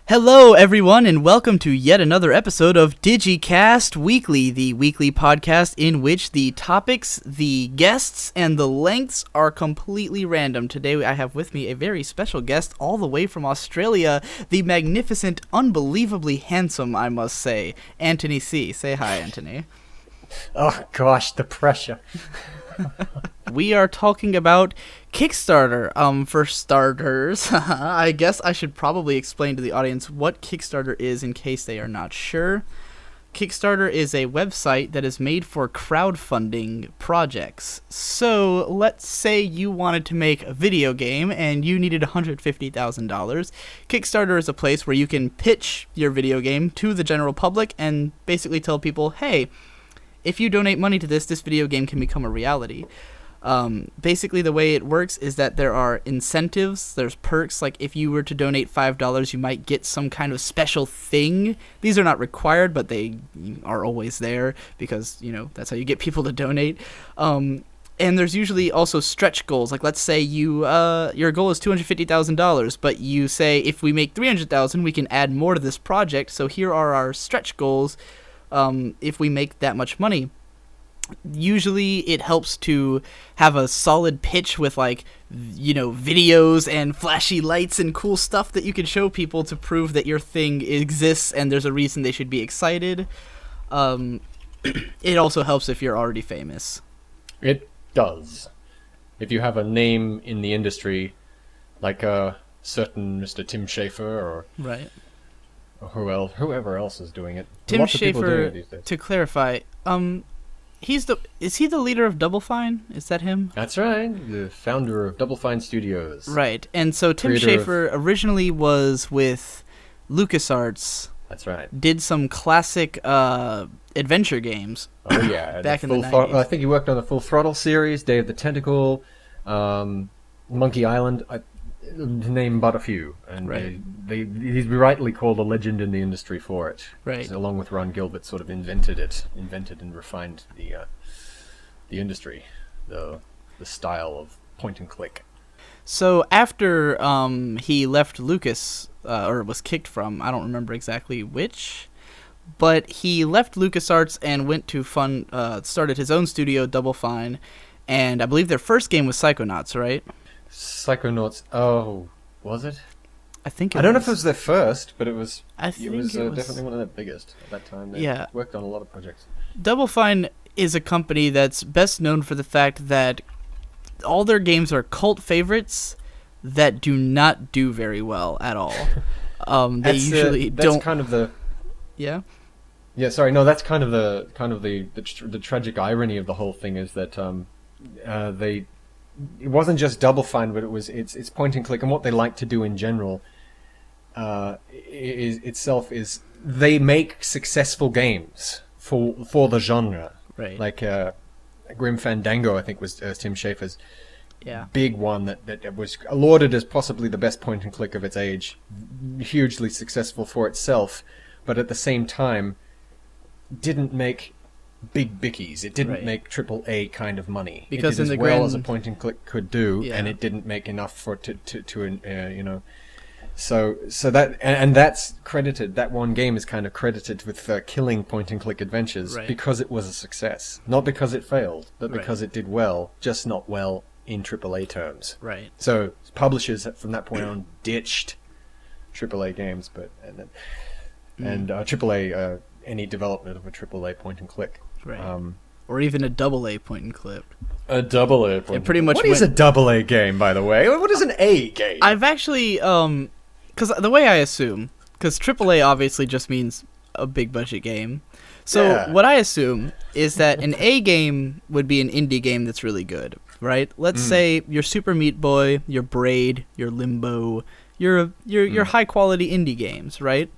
Hello, everyone, and welcome to yet another episode of DigiCast Weekly, the weekly podcast in which the topics, the guests, and the lengths are completely random. Today, I have with me a very special guest all the way from Australia, the magnificent, unbelievably handsome, I must say, Antony C. Say hi, Antony. Oh, gosh, the pressure. We are talking about Kickstarter. For starters, I guess I should probably explain to the audience what Kickstarter is in case they are not sure. Kickstarter is a website that is made for crowdfunding projects. So, let's say you wanted to make a video game and you needed $150,000. Kickstarter is a place where you can pitch your video game to the general public and basically tell people, hey, if you donate money to this video game can become a reality. Basically, the way it works is that there are incentives, there's perks, like if you were to donate $5, you might get some kind of special thing. These are not required, but they are always there because, that's how you get people to donate. And there's usually also stretch goals. Like, let's say your goal is $250,000, but you say, if we make $300,000, we can add more to this project, so here are our stretch goals. If we make that much money. Usually it helps to have a solid pitch with videos and flashy lights and cool stuff that you can show people to prove that your thing exists and there's a reason they should be excited. It also helps if you're already famous. It does. If you have a name in the industry, like a certain Mr. Tim Schafer or... Right. Whoever else is doing it. Tim Lots of people doing it these Schafer, days. to clarify, is he the leader of Double Fine? Is that him? That's right, the founder of Double Fine Studios. Right, and so Tim Creator Schafer originally was with LucasArts. That's right. Did some classic adventure games. Oh yeah, back in the 90s. I think he worked on the Full Throttle series, Day of the Tentacle, Monkey Island. To name but a few, and right. He's rightly called a legend in the industry for it. Right. Along with Ron Gilbert, sort of invented and refined the industry, the style of point and click. So after he left Lucas, or was kicked from, I don't remember exactly which, but he left LucasArts and went to started his own studio, Double Fine, and I believe their first game was Psychonauts, right? Psychonauts. Oh, was it? I think I don't know if it was their first, but it was. It was definitely one of their biggest at that time. They worked on a lot of projects. Double Fine is a company that's best known for the fact that all their games are cult favorites that do not do very well at all. They usually don't. That's kind of the. Yeah. Yeah. Sorry. No. That's kind of the tragic irony of the whole thing is that they. It wasn't just Double Fine, but it's point and click, and what they like to do in general is they make successful games for the genre. Right. Like Grim Fandango, I think was Tim Schafer's big one that was lauded as possibly the best point and click of its age, hugely successful for itself, but at the same time didn't make big bickies. It didn't make AAA kind of money. Because it did as well as a point and click could do, and it didn't make enough for So that and that's credited. That one game is kind of credited with killing point and click adventures because it was a success, not because it failed, but because it did well, just not well in AAA terms. Right. So publishers from that point on ditched AAA games, and AAA any development of a AAA point and click. Right. Or even a AA point and click. A AA point. It pretty much. What is a AA game, by the way? What is an A game? I've actually, because the way I assume, because AAA obviously just means a big budget game. So what I assume is that an A game would be an indie game that's really good, right? Let's say your Super Meat Boy, your Braid, your Limbo, your high quality indie games, right?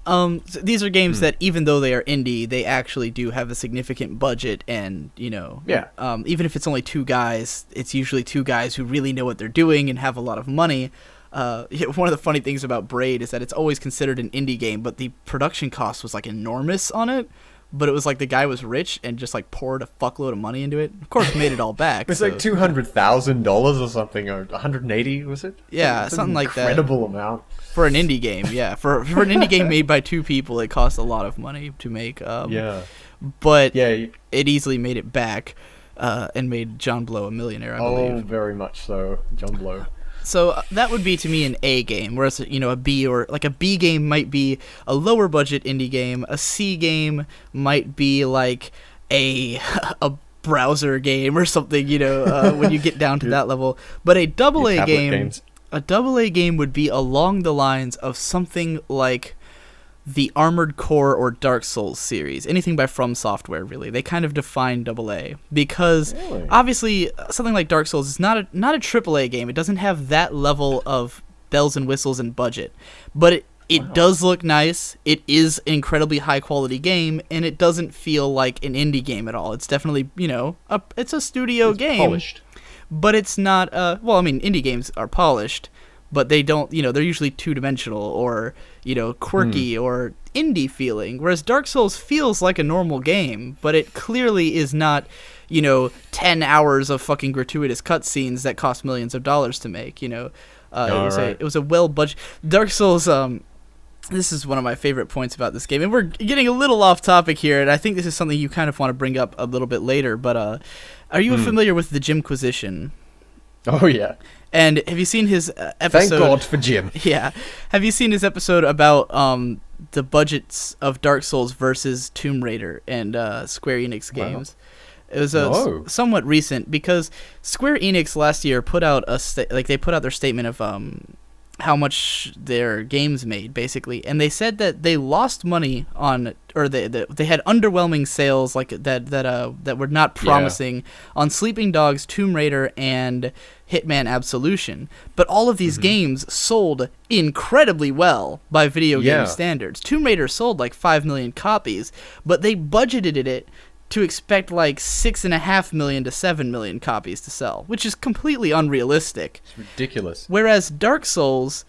So these are games that, even though they are indie, they actually do have a significant budget, and even if it's only two guys, it's usually two guys who really know what they're doing and have a lot of money. One of the funny things about Braid is that it's always considered an indie game, but the production cost was enormous on it. but it was like the guy was rich and just like poured a fuckload of money into it. Of course, made it all back. It's like $200,000 or something, or 180, was it? Yeah, something like that. Incredible amount for an indie game. Yeah, for an indie game made by 2 people, it cost a lot of money to make. But it easily made it back, and made John Blow a millionaire, I believe. Oh, very much so, John Blow. So that would be to me an A game, whereas a B, or like a B game might be a lower budget indie game. A C game might be like a browser game or something. When you get down to that level. But a double A game would be along the lines of something like the Armored Core or Dark Souls series, anything by From Software, really. They kind of define AA, because obviously something like Dark Souls is not a AAA game. It doesn't have that level of bells and whistles and budget, but it does look nice. It is an incredibly high quality game, and it doesn't feel like an indie game at all. It's definitely it's a studio game, polished, but it's not. Indie games are polished, but they don't, they're usually two-dimensional or, quirky or indie feeling, whereas Dark Souls feels like a normal game, but it clearly is not, 10 hours of fucking gratuitous cutscenes that cost millions of dollars to make, it was a well-budgeted... Dark Souls, this is one of my favorite points about this game, and we're getting a little off topic here, and I think this is something you kind of want to bring up a little bit later, but are you familiar with the Jimquisition? Oh, yeah. And have you seen his episode? Thank God for Jim. Yeah. Have you seen his episode about the budgets of Dark Souls versus Tomb Raider and Square Enix games? Wow. It was somewhat recent, because Square Enix last year put out they put out their statement of how much their games made, basically, and they said that they lost money on, or they had underwhelming sales that were not promising on Sleeping Dogs, Tomb Raider, and Hitman Absolution. But all of these games sold incredibly well by video game standards. Tomb Raider sold like 5 million copies, but they budgeted it to expect like 6.5 million to 7 million copies to sell, which is completely unrealistic. It's ridiculous. Whereas Dark Souls,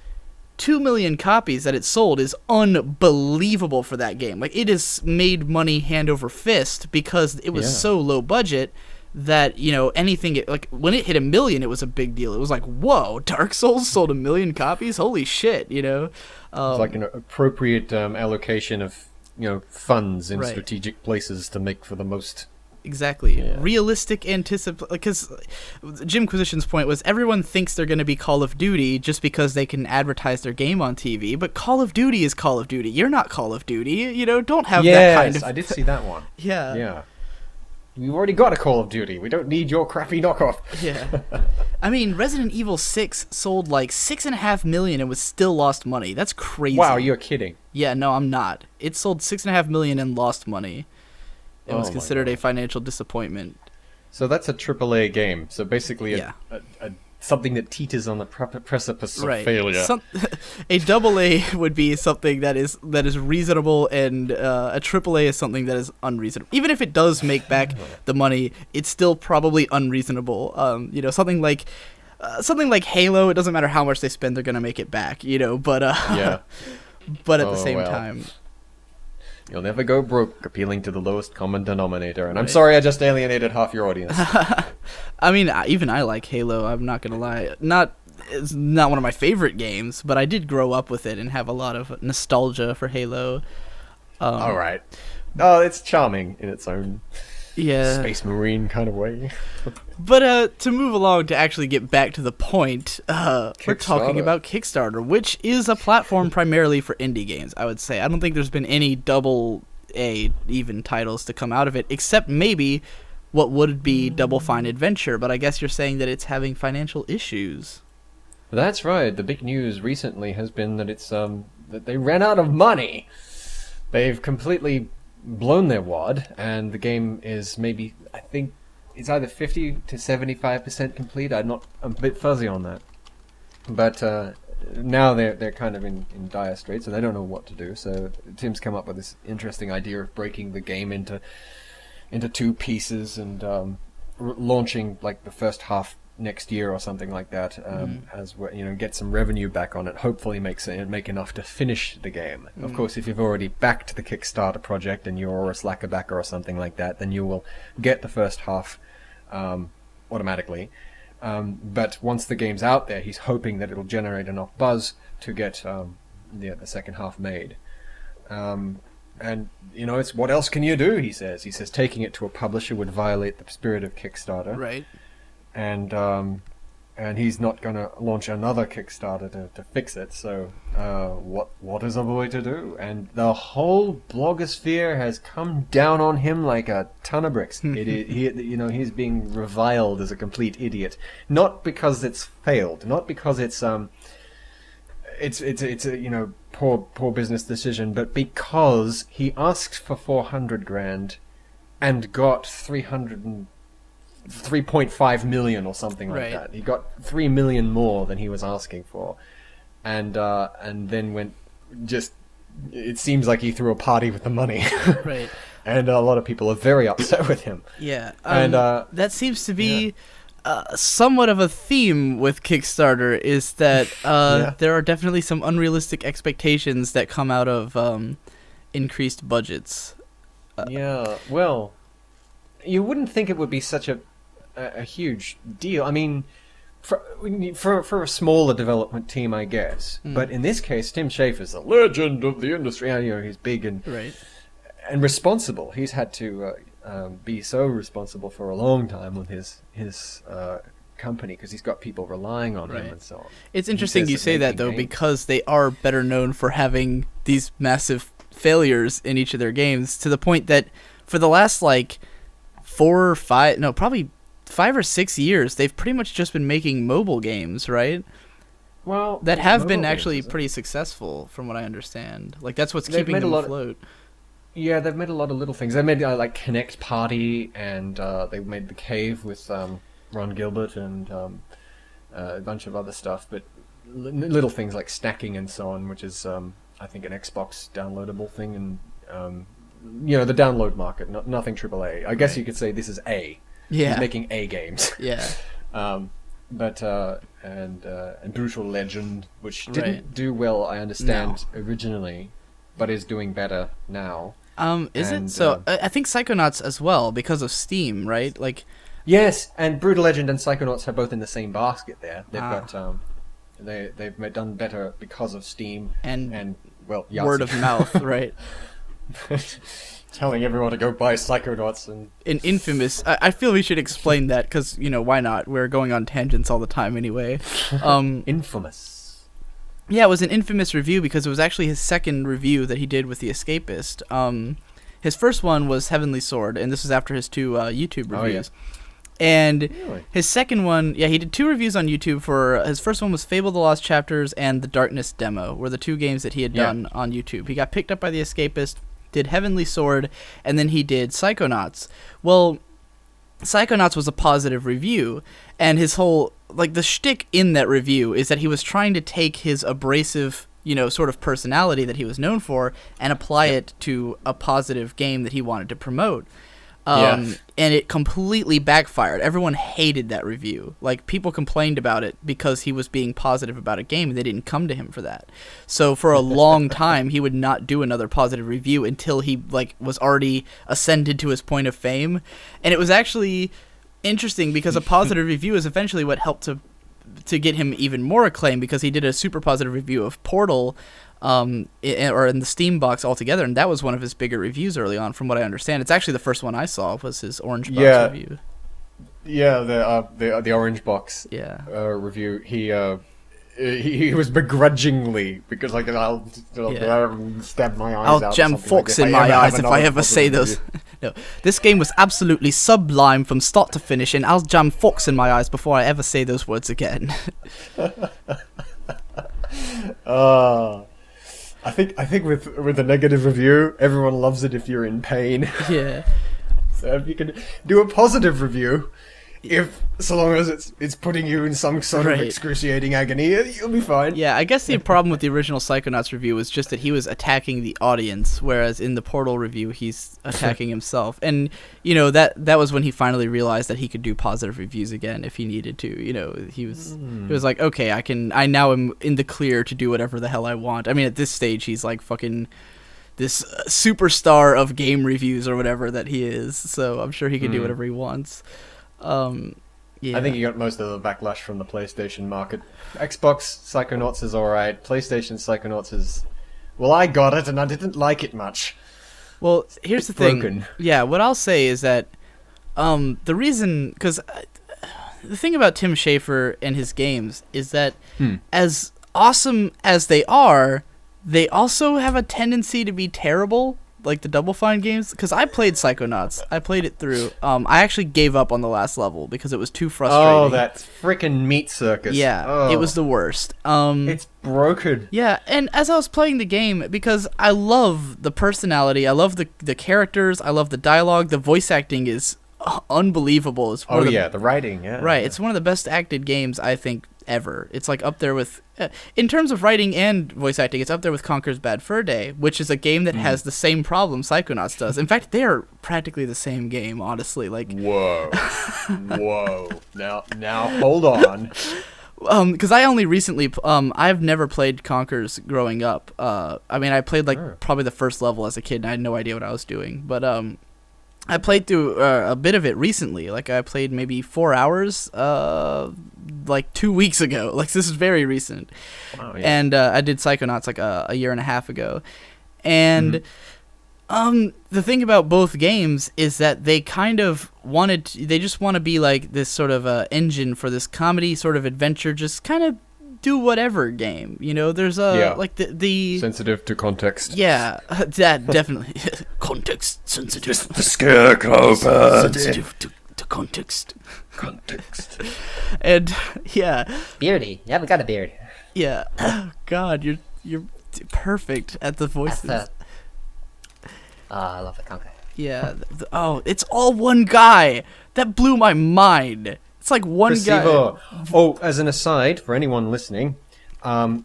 2 million copies that it sold is unbelievable for that game. Like, it has made money hand over fist because it was so low budget that, anything, like, when it hit 1 million, it was a big deal. It was like, whoa, Dark Souls sold 1 million copies? Holy shit, It's like an appropriate allocation of funds in strategic places to make for the most realistic because Jimquisition's point was everyone thinks they're going to be Call of Duty just because they can advertise their game on TV, but Call of Duty is Call of Duty. You're not Call of Duty. Don't have that kind of... I did see that one. Yeah. We've already got a Call of Duty. We don't need your crappy knockoff. Yeah. I mean, Resident Evil 6 sold like 6.5 million and was still lost money. That's crazy. Wow, you're kidding. Yeah, no, I'm not. It sold 6.5 million and lost money. It was considered a financial disappointment. So that's a AAA game. So basically something that teeters on the precipice of failure. A AA would be something that is reasonable, and a AAA is something that is unreasonable. Even if it does make back the money, it's still probably unreasonable. Something like Halo, it doesn't matter how much they spend, they're gonna make it back. But but at the same time. You'll never go broke appealing to the lowest common denominator. And I'm sorry I just alienated half your audience. I mean, even I like Halo, I'm not going to lie. It's not one of my favorite games, but I did grow up with it and have a lot of nostalgia for Halo. All right. Oh, it's charming in its own Space Marine kind of way. But to move along, to actually get back to the point, we're talking about Kickstarter, which is a platform primarily for indie games, I would say. I don't think there's been any AA even titles to come out of it, except maybe what would be Double Fine Adventure, but I guess you're saying that it's having financial issues. That's right. The big news recently has been that it's that they ran out of money. They've completely blown their wad, and the game is maybe, I think it's either 50 to 75% complete. I'm a bit fuzzy on that, but now they're kind of in dire straits, and they don't know what to do. So Tim's come up with this interesting idea of breaking the game into 2 pieces and launching like the first half next year or something like that, as get some revenue back on it. Hopefully, make enough to finish the game. Of course, if you've already backed the Kickstarter project and you're a slacker backer or something like that, then you will get the first half automatically. But once the game's out there, he's hoping that it'll generate enough buzz to get the second half made. And it's what else can you do? He says taking it to a publisher would violate the spirit of Kickstarter, right? And he's not going to launch another Kickstarter to fix it. So what is a boy to do? And the whole blogosphere has come down on him like a ton of bricks. He's being reviled as a complete idiot, not because it's failed, not because it's a poor business decision, but because he asked for $400,000 and got 3.5 million or something like that. He got 3 million more than he was asking for, and then went just. It seems like he threw a party with the money, right? And a lot of people are very upset with him. Yeah, and that seems to be. Somewhat of a theme with Kickstarter is that there are definitely some unrealistic expectations that come out of increased budgets. Well, you wouldn't think it would be such a huge deal. I mean, for a smaller development team, I guess. But in this case, Tim Schafer's a legend of the industry. He's big and responsible. He's had to be so responsible for a long time with his company because he's got people relying on him and so on. It's interesting you say that, though, because they are better known for having these massive failures in each of their games, to the point that for the last, 5 or 6 years, they've pretty much just been making mobile games, right? Well, that have been actually pretty successful, from what I understand. That's what's keeping them afloat. Yeah, they've made a lot of little things. They made Connect Party, and they made The Cave with Ron Gilbert and a bunch of other stuff. But little things like stacking and so on, which is I think an Xbox downloadable thing, and the download market, nothing AAA. I guess you could say this is A. Yeah, he's making A games. Yeah. But Brutal Legend, which didn't do well, I understand, originally, but is doing better now. Is it? So I think Psychonauts as well, because of Steam, right? Yes, and Brutal Legend and Psychonauts are both in the same basket there. They've got they've done better because of Steam and Yahtzee. Word of mouth, right? Telling everyone to go buy Psychonauts and in Infamous. I feel we should explain that because why not? We're going on tangents all the time anyway. Infamous. Yeah, it was an Infamous review because it was actually his second review that he did with The Escapist. His first one was Heavenly Sword, and this was after his 2 YouTube reviews. Oh, yeah. And his second one, he did 2 reviews on YouTube. For his first one was Fable: The Lost Chapters and The Darkness Demo, were the 2 games that he had done on YouTube. He got picked up by The Escapist, did Heavenly Sword, and then he did Psychonauts. Well, Psychonauts was a positive review, and his whole, the shtick in that review is that he was trying to take his abrasive, sort of personality that he was known for and apply it to a positive game that he wanted to promote. And it completely backfired. Everyone hated that review. People complained about it because he was being positive about a game, and they didn't come to him for that. So for a long time, he would not do another positive review until he was already ascended to his point of fame. And it was actually interesting because a positive review is eventually what helped to get him even more acclaim, because he did a super positive review of Portal, or in the Steam box altogether, and that was one of his bigger reviews early on, from what I understand. It's actually the first one I saw was his Orange Box review. Yeah, the Orange Box review. He was begrudgingly, because I'll stab my eyes out. I'll jam forks in my eyes if I ever say those. No, this game was absolutely sublime from start to finish, and I'll jam forks in my eyes before I ever say those words again. I think with a negative review, everyone loves it if you're in pain. Yeah. So if you can do a positive review, so long as it's putting you in some sort of excruciating agony, you'll be fine. Yeah, I guess the problem with the original Psychonauts review was just that he was attacking the audience, whereas in the Portal review, he's attacking himself. And, you know, that was when he finally realized that he could do positive reviews again if he needed to. You know, he was like, okay, I now am in the clear to do whatever the hell I want. I mean, at this stage, he's like fucking this superstar of game reviews or whatever that he is. So I'm sure he can do whatever he wants. Yeah. I think he got most of the backlash from the PlayStation market. Xbox Psychonauts is alright. PlayStation Psychonauts is... Well, I got it, and I didn't like it much. Well, here's the thing. Yeah, what I'll say is that the reason... Because the thing about Tim Schafer and his games is that as awesome as they are, they also have a tendency to be terrible. Like the Double Fine games, because I played Psychonauts. I played it through. I actually gave up on the last level because it was too frustrating. Oh, that freaking meat circus. Yeah, It was the worst. It's broken. Yeah, and as I was playing the game, because I love the personality, I love the characters, I love the dialogue, the voice acting is unbelievable. It's the writing, yeah. Right, it's one of the best acted games, I think, ever. It's like up there with... in terms of writing and voice acting, it's up there with Conker's Bad Fur Day, which is a game that has the same problem Psychonauts does. In fact, they are practically the same game, honestly. Like, whoa. Now, hold on. Because I only recently... I've never played Conker's growing up. I mean, I played, probably the first level as a kid, and I had no idea what I was doing. But, I played through a bit of it recently. Like, I played maybe 4 hours, 2 weeks ago. Like, this is very recent. Wow, yeah. And I did Psychonauts, a year and a half ago. And the thing about both games is that they kind of they just want to be, like, this sort of engine for this comedy sort of adventure, just kind of do whatever game, you know. There's like the sensitive to context. Yeah, that definitely context sensitive. The scarecrow bird. Sensitive to context. And yeah, beardy. You haven't got a beard. Yeah. Oh, God, you're perfect at the voices. I love the Conker. Yeah. It's all one guy. That blew my mind. It's like one Chris guy. Sivor. Oh, as an aside, for anyone listening,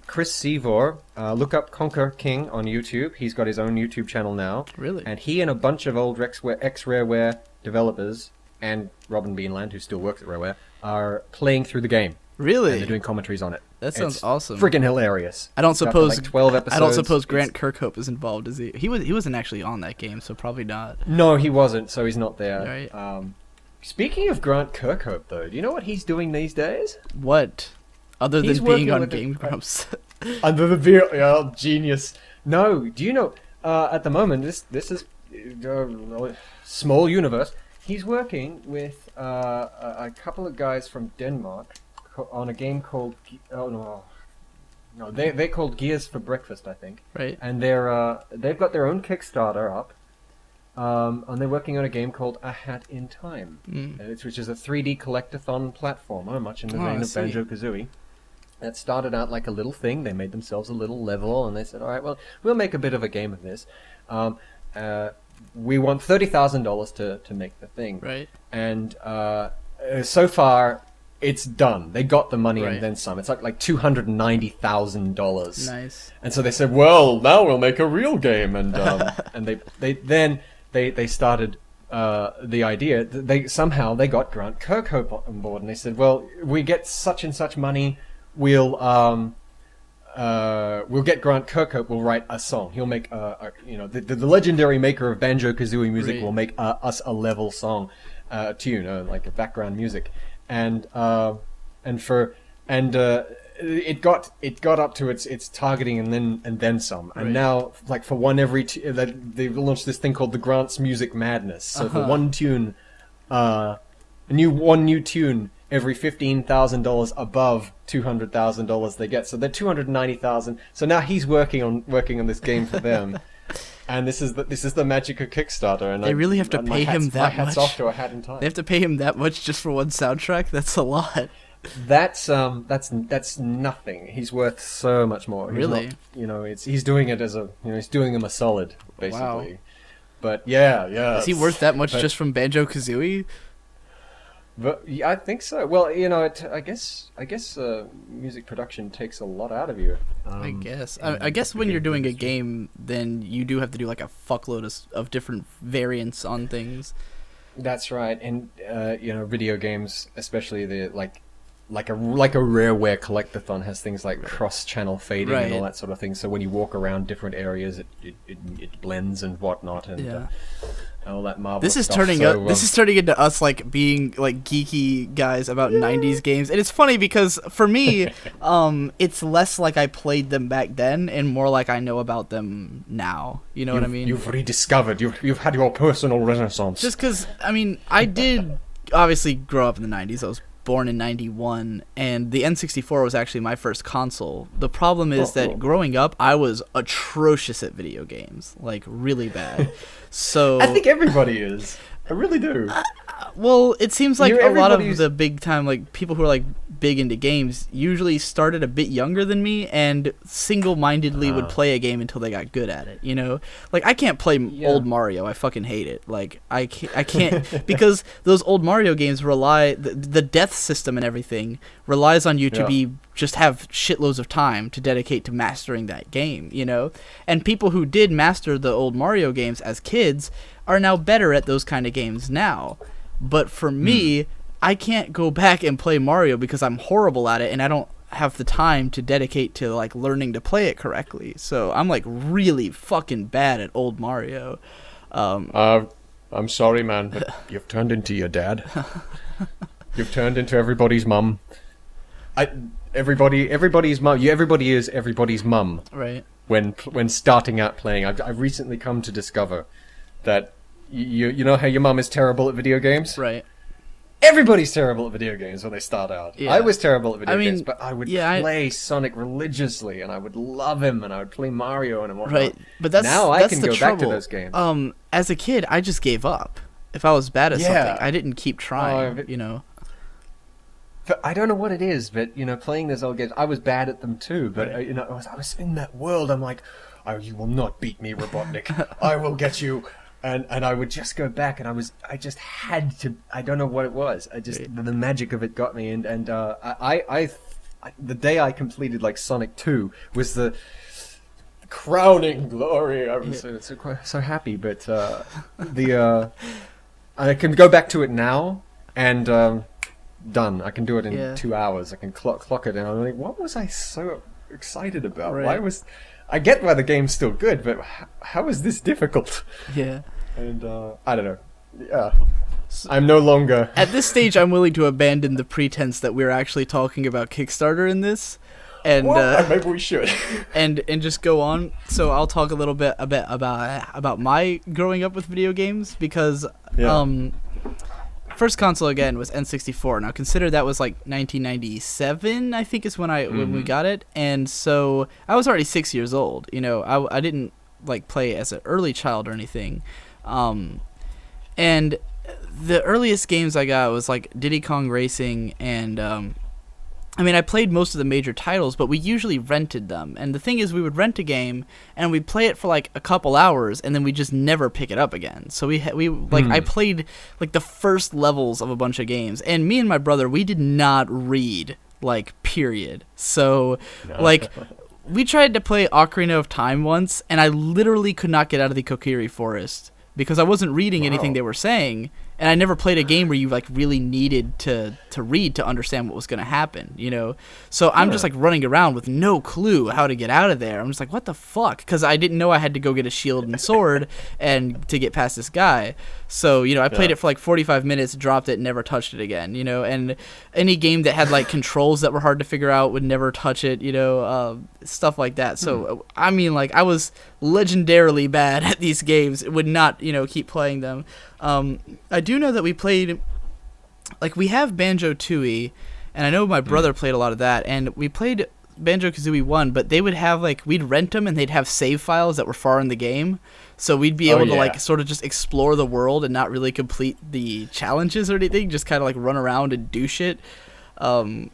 Chris Sivor, look up Conker King on YouTube. He's got his own YouTube channel now. Really? And he and a bunch of old ex-Rareware developers, and Robin Beanland, who still works at Rareware, are playing through the game. Really? And they're doing commentaries on it. That sounds awesome. Freaking hilarious. I don't suppose 12 episodes. I don't suppose Grant Kirkhope is involved, is he? He wasn't actually on that game, so probably not. No, he wasn't, so he's not there. Right. Speaking of Grant Kirkhope, though, do you know what he's doing these days? What? Other than being on Game Grumps. Under the beer, genius. No, do you know? At the moment, this is small universe. He's working with a couple of guys from Denmark on a game called they're called Gears for Breakfast, I think. Right. And they've got their own Kickstarter up. And they're working on a game called A Hat in Time, which is a 3D collectathon platformer, much in the vein of Banjo-Kazooie. That started out like a little thing. They made themselves a little level, and they said, all right, well, we'll make a bit of a game of this. We want $30,000 to make the thing. Right. And so far, it's done. They got the money and then some. It's like $290,000. Nice. And so they said, well, now we'll make a real game. And and they started the idea. They got Grant Kirkhope on board, and they said, well, we get such and such money. We'll get Grant Kirkhope. We'll write a song. He'll make the legendary maker of Banjo-Kazooie music will make us a level song, tune, like a background music, it got up to its targeting and then some, and now like for one they've launched this thing called the Grant's Music Madness. So for one tune, one new tune every $15,000 above $200,000 they get. So they're $290,000. So now he's working on this game for them. And this is the magic of Kickstarter. And they really have to pay him that much. My hat's off to A Hat in Time. They have to pay him that much just for one soundtrack. That's a lot. That's nothing. He's worth so much more. Really? He's doing it as he's doing him a solid, basically. Wow. But yeah. Is he worth that much just from Banjo-Kazooie? But yeah, I think so. Well, I guess music production takes a lot out of you. I guess. I guess when you're doing a game, then you do have to do like a fuckload of different variants on things. That's right, and video games, especially the like a Rareware collectathon, has things like cross-channel fading and all that sort of thing. So when you walk around different areas, it blends and whatnot, and all that marvelous This is stuff. turning into us like being like geeky guys about 90s games, and it's funny because for me, it's less like I played them back then and more like I know about them now. You know what I mean? You've rediscovered. You've had your personal renaissance. Just because I did obviously grow up in the 90s. I was born in 91, and the N64 was actually my first console. The problem is that growing up, I was atrocious at video games, like really bad. So I think everybody is. I really do. Well, it seems like a lot of the big time, like people who are like big into games, usually started a bit younger than me and single-mindedly would play a game until they got good at it. You know, like I can't play old Mario. I fucking hate it. Like I can't because those old Mario games rely the death system and everything relies on you to just have shitloads of time to dedicate to mastering that game. You know, and people who did master the old Mario games as kids are now better at those kind of games now. But for me, I can't go back and play Mario because I'm horrible at it and I don't have the time to dedicate to like learning to play it correctly. So I'm like really fucking bad at old Mario. I'm sorry, man, but you've turned into your dad. You've turned into everybody's mum. Everybody's mum. Everybody is everybody's mum. Right. When starting out playing, I've recently come to discover that you know how your mum is terrible at video games? Right. Everybody's terrible at video games when they start out. Yeah. I was terrible at video games, but I would play Sonic religiously, and I would love him, and I would play Mario and whatnot. Right, but that's I can the go trouble. back to those games. As a kid, I just gave up. If I was bad at something, I didn't keep trying. You know. But I don't know what it is, but playing those old games, I was bad at them too. But I was in that world. I'm like, oh, you will not beat me, Robotnik. I will get you. And I would just go back, and I just had to. I don't know what it was. The magic of it got me, and I the day I completed like Sonic 2 was the crowning glory. I was so happy, but I can go back to it now, and done. I can do it in 2 hours. I can clock it, and I'm like, what was I so excited about? Right. Why was I get why the game's still good, but how is this difficult? Yeah. And I don't know. Yeah. I'm no longer... At this stage, I'm willing to abandon the pretense that we're actually talking about Kickstarter in this. And maybe we should. and just go on. So I'll talk a little bit about my growing up with video games, because first console again was N64. Now consider that was like 1997, I think is when we got it, and so I was already 6 years old. You know, I didn't like play as an early child or anything, and the earliest games I got was like Diddy Kong Racing and I played most of the major titles, but we usually rented them. And the thing is, we would rent a game, and we'd play it for like a couple hours, and then we just never pick it up again. So I played like the first levels of a bunch of games, and me and my brother, we did not read, like, period. So, we tried to play Ocarina of Time once, and I literally could not get out of the Kokiri Forest because I wasn't reading anything they were saying. And I never played a game where you like really needed to read to understand what was going to happen, you know? So I'm just like running around with no clue how to get out of there. I'm just like, what the fuck? Because I didn't know I had to go get a shield and sword and to get past this guy. So, I played it for like 45 minutes, dropped it, and never touched it again, And any game that had like controls that were hard to figure out would never touch it, stuff like that. So, I was legendarily bad at these games. Would not, keep playing them. I do know that we played, like, we have Banjo-Tooie, and I know my brother played a lot of that, and we played Banjo-Kazooie 1, but they would have, like, we'd rent them, and they'd have save files that were far in the game, so we'd be able to, like, sort of just explore the world and not really complete the challenges or anything, just kind of, like, run around and do shit. So...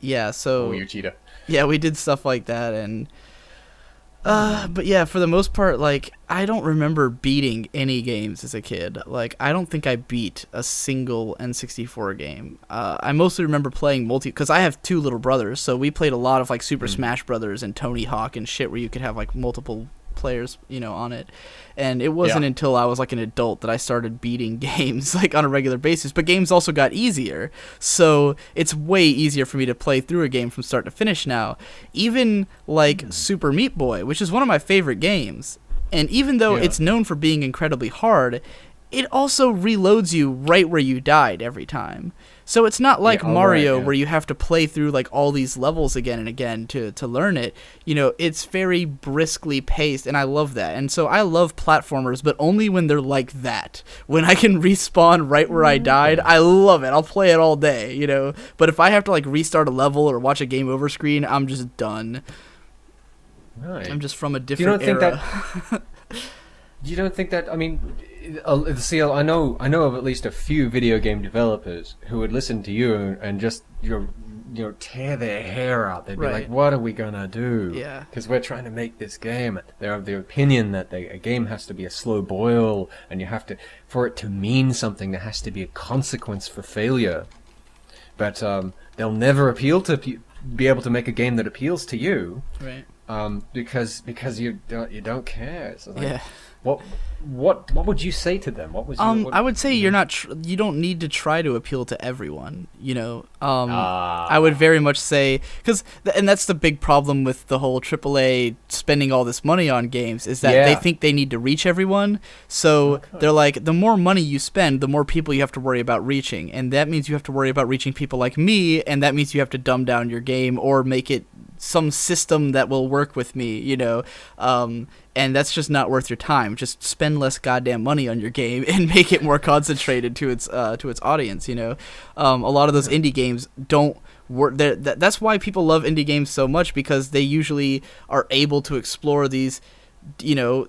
Oh, you cheater. Yeah, we did stuff like that, and... But yeah, for the most part, like, I don't remember beating any games as a kid. Like, I don't think I beat a single N64 game. I mostly remember playing because I have two little brothers, so we played a lot of, like, Super Smash Brothers and Tony Hawk and shit where you could have, like, multiple players, on it. And it wasn't until I was like an adult that I started beating games like on a regular basis, but games also got easier, so it's way easier for me to play through a game from start to finish now. Even like Super Meat Boy, which is one of my favorite games, and even though it's known for being incredibly hard, it also reloads you right where you died every time. So it's not like Mario where you have to play through like all these levels again and again to learn it. It's very briskly paced, and I love that. And so I love platformers, but only when they're like that. When I can respawn right where I died, I love it. I'll play it all day, But if I have to like restart a level or watch a game over screen, I'm just done. Right. I'm just from a different era. You don't think that? I mean, see, I know of at least a few video game developers who would listen to you and just tear their hair out. They'd be like, "What are we gonna do?" Yeah, because we're trying to make this game. They're of the opinion that a game has to be a slow boil, and you have to, for it to mean something, there has to be a consequence for failure. But they'll never appeal to be able to make a game that appeals to you, right? Because you don't care. So like, yeah. What would you say to them? What was I would say you don't need to try to appeal to everyone. I would very much say and that's the big problem with the whole AAA spending all this money on games is that they think they need to reach everyone. So they're like, the more money you spend, the more people you have to worry about reaching, and that means you have to worry about reaching people like me, and that means you have to dumb down your game or make it some system that will work with me, and that's just not worth your time. Just spend less goddamn money on your game and make it more concentrated to its audience. A lot of those indie games don't work. That's why people love indie games so much, because they usually are able to explore these,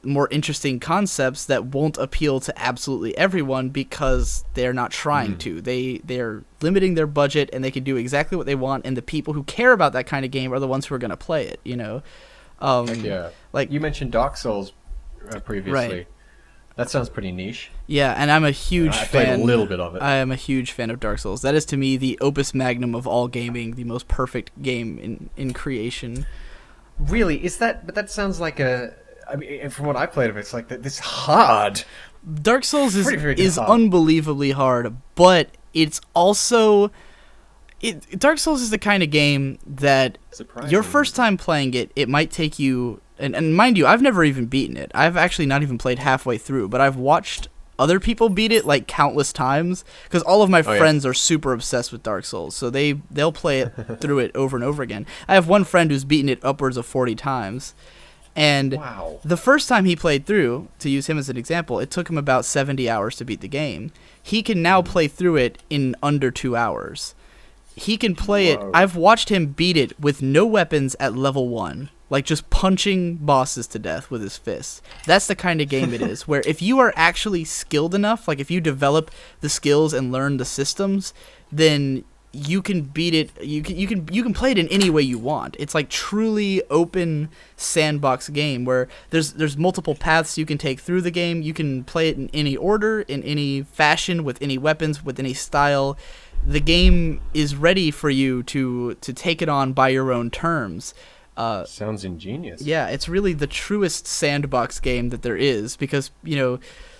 more interesting concepts that won't appeal to absolutely everyone because they're not trying to. They're limiting their budget, and they can do exactly what they want. And the people who care about that kind of game are the ones who are going to play it. Like you mentioned Dark Souls previously. Right. That sounds pretty niche. Yeah, and I'm a huge fan. I played a little bit of it. I am a huge fan of Dark Souls. That is, to me, the opus magnum of all gaming, the most perfect game in creation. Really? Is that? But that sounds like a. I mean, from what I played of it, it's like this hard. Dark Souls is hard. Unbelievably hard, but it's also. Dark Souls is the kind of game that your first time playing it might take you, and mind you, I've never even beaten it. I've actually not even played halfway through, but I've watched other people beat it like countless times, because all of my friends are super obsessed with Dark Souls, so they'll play it through it over and over again. I have one friend who's beaten it upwards of 40 times. And the first time he played through, to use him as an example, it took him about 70 hours to beat the game. He can now play through it in under 2 hours. He can play it. I've watched him beat it with no weapons at level 1, like just punching bosses to death with his fists. That's the kind of game it is, where if you are actually skilled enough, like if you develop the skills and learn the systems, then you can beat it. You can play it in any way you want. It's like truly open sandbox game where there's multiple paths you can take through the game. You can play it in any order, in any fashion, with any weapons, with any style. The game is ready for you to take it on by your own terms. Sounds ingenious. Yeah, it's really the truest sandbox game that there is, because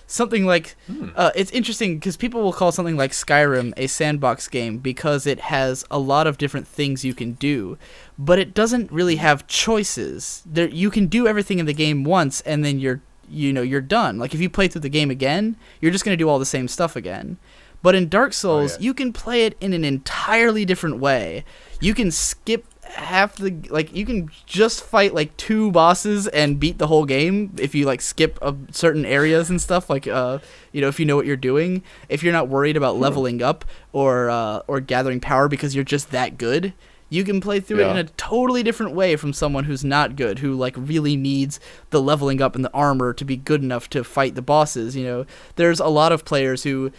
something like it's interesting because people will call something like Skyrim a sandbox game because it has a lot of different things you can do, but it doesn't really have choices. You can do everything in the game once, and then you're done. Like if you play through the game again, you're just going to do all the same stuff again. But in Dark Souls, you can play it in an entirely different way. You can skip you can just fight like 2 bosses and beat the whole game if you like skip certain areas and stuff, like if you know what you're doing, if you're not worried about leveling up or gathering power because you're just that good, You can play through it in a totally different way from someone who's not good, who like really needs the leveling up and the armor to be good enough to fight the bosses. You know, there's a lot of players who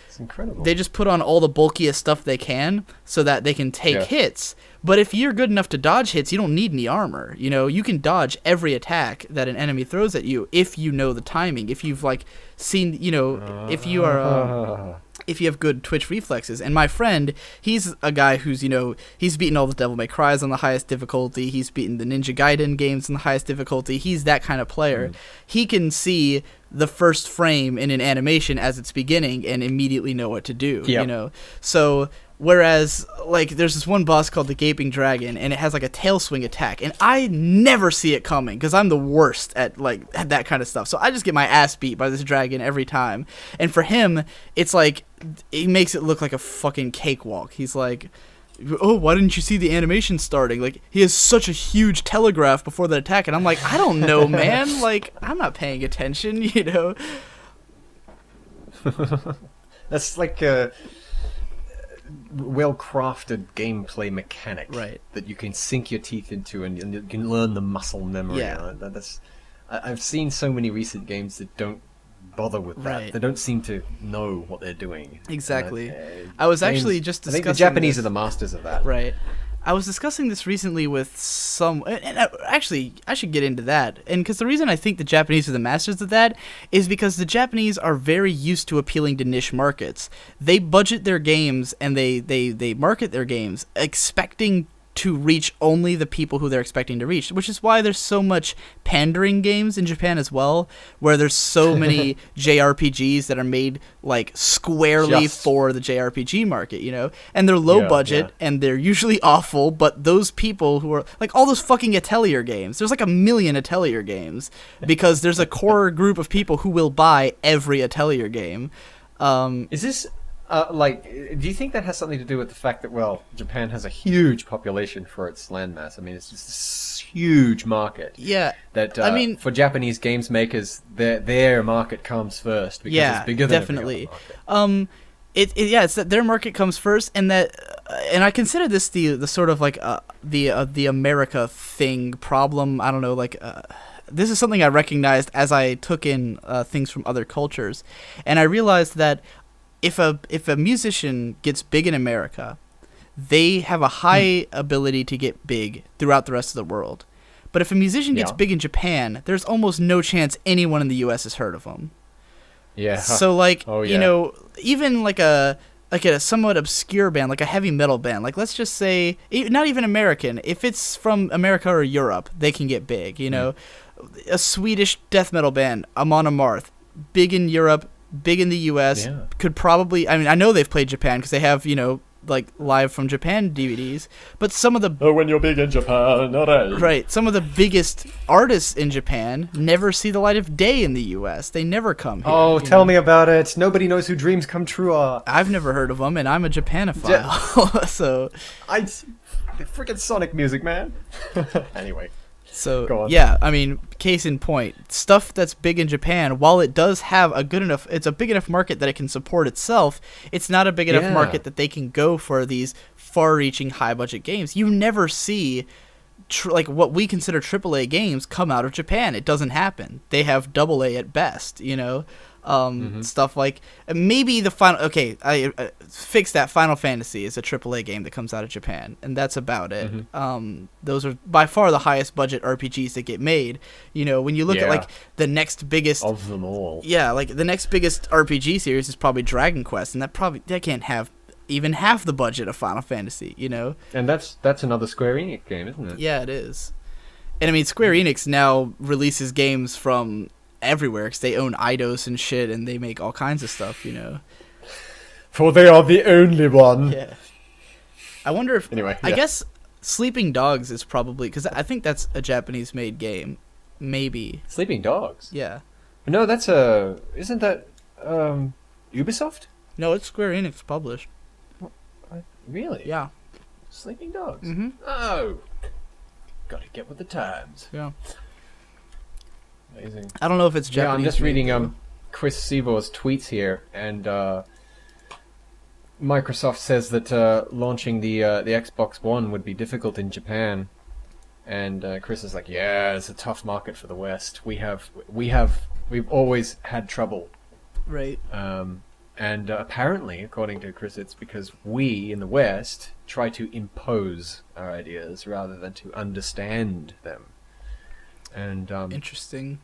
they just put on all the bulkiest stuff they can so that they can take hits. But if you're good enough to dodge hits, you don't need any armor. You know, you can dodge every attack that an enemy throws at you if you know the timing. If you've like seen, you know, if you are. If you have good twitch reflexes. And my friend, he's a guy who's, you know, he's beaten all the Devil May Cries on the highest difficulty. He's beaten the Ninja Gaiden games on the highest difficulty. He's that kind of player. He can see the first frame in an animation as it's beginning and immediately know what to do, you know? So, whereas, like, there's this one boss called the Gaping Dragon, and it has, like, a tail swing attack, and I never see it coming, because I'm the worst at, like, at that kind of stuff. So I just get my ass beat by this dragon every time. And for him, it's like, he makes it look like a fucking cakewalk. He's like, oh, why didn't you see the animation starting? Like, he has such a huge telegraph before the attack, and I'm like, I don't know, man. Like, I'm not paying attention, you know? That's like well-crafted gameplay mechanic that you can sink your teeth into and you can learn the muscle memory. I've seen so many recent games that don't bother with that. They don't seem to know what they're doing. Exactly. I was actually just discussing I think the Japanese are the masters of that. Right. I was discussing this recently with some... And actually, I should get into that. And because the reason I think the Japanese are the masters of that is because the Japanese are very used to appealing to niche markets. They budget their games and they market their games expecting to reach only the people who they're expecting to reach, which is why there's so much pandering games in Japan as well, where there's so many JRPGs that are made like squarely for the JRPG market, you know, and they're low budget and they're usually awful, but those people who are like all those fucking Atelier games, there's like 1 million Atelier games because there's a core group of people who will buy every Atelier game. Is this do you think that has something to do with the fact that, well, Japan has a huge population for its landmass? I mean, it's just this huge market. Yeah. That, I mean, for Japanese games makers, their market comes first because it's bigger than definitely. Every other market. It's that their market comes first, and that, and I consider this the sort of like the America thing problem. I don't know, like. This is something I recognized as I took in things from other cultures, and I realized that if a musician gets big in America, they have a high ability to get big throughout the rest of the world. But if a musician gets big in Japan, there's almost no chance anyone in the U.S. has heard of them. Yeah. So like, you know, even like a somewhat obscure band, like a heavy metal band, like let's just say, not even American, if it's from America or Europe, they can get big, you know. A Swedish death metal band, Amon Amarth, big in Europe, big in the U.S., could probably... I mean, I know they've played Japan because they have, you know, like, live from Japan DVDs, but some of the... Oh, when you're big in Japan, alright. Right. Some of the biggest artists in Japan never see the light of day in the U.S. They never come here. Oh, tell me about it. Nobody knows who Dreams Come True are. I've never heard of them, and I'm a Japanophile, so... Freaking Sonic music, man. Anyway. So, yeah, I mean, case in point, stuff that's big in Japan, while it does have it's a big enough market that it can support itself, it's not a big enough market that they can go for these far-reaching, high-budget games. You never see, like, what we consider AAA games come out of Japan. It doesn't happen. They have AA at best, you know? Stuff like maybe the final. Okay, I fix that. Final Fantasy is a AAA game that comes out of Japan, and that's about it. Those are by far the highest budget RPGs that get made. You know, when you look at like the next biggest of them all. Yeah, like the next biggest RPG series is probably Dragon Quest, and that can't have even half the budget of Final Fantasy. You know, and that's another Square Enix game, isn't it? Yeah, it is. And I mean, Square Enix now releases games from everywhere because they own Eidos and shit, and they make all kinds of stuff, you know. For they are the only one. Yeah. I wonder if... Anyway, I guess Sleeping Dogs is probably... Because I think that's a Japanese-made game. Maybe. Sleeping Dogs? Yeah. No, that's a... Isn't that Ubisoft? No, it's Square Enix published. Really? Yeah. Sleeping Dogs? Mm-hmm. Oh. Gotta get with the times. Yeah. Amazing. I don't know if it's Japanese. Yeah, I'm just reading Chris Sevor's tweets here, and Microsoft says that launching the Xbox One would be difficult in Japan, and Chris is like, "Yeah, it's a tough market for the West. We've always had trouble." Right. And apparently, according to Chris, it's because we in the West try to impose our ideas rather than to understand them. And Interesting.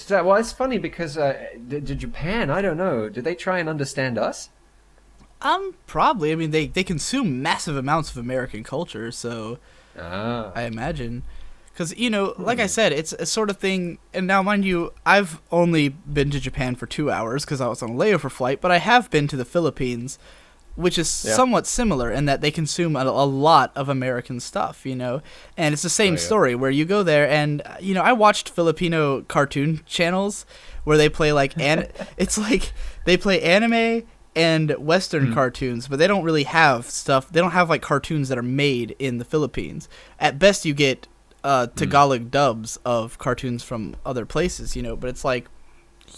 well, it's funny because did Japan? I don't know. Did they try and understand us? Probably. I mean, they consume massive amounts of American culture, so I imagine. Because, like I said, it's a sort of thing, and now, mind you, I've only been to Japan for 2 hours because I was on a layover flight, but I have been to the Philippines, which is somewhat similar in that they consume a lot of American stuff, and it's the same story where you go there, and, I watched Filipino cartoon channels where they play, it's like they play anime and Western cartoons, but they don't really have stuff. They don't have cartoons that are made in the Philippines. At best, you get Tagalog dubs of cartoons from other places, but it's like,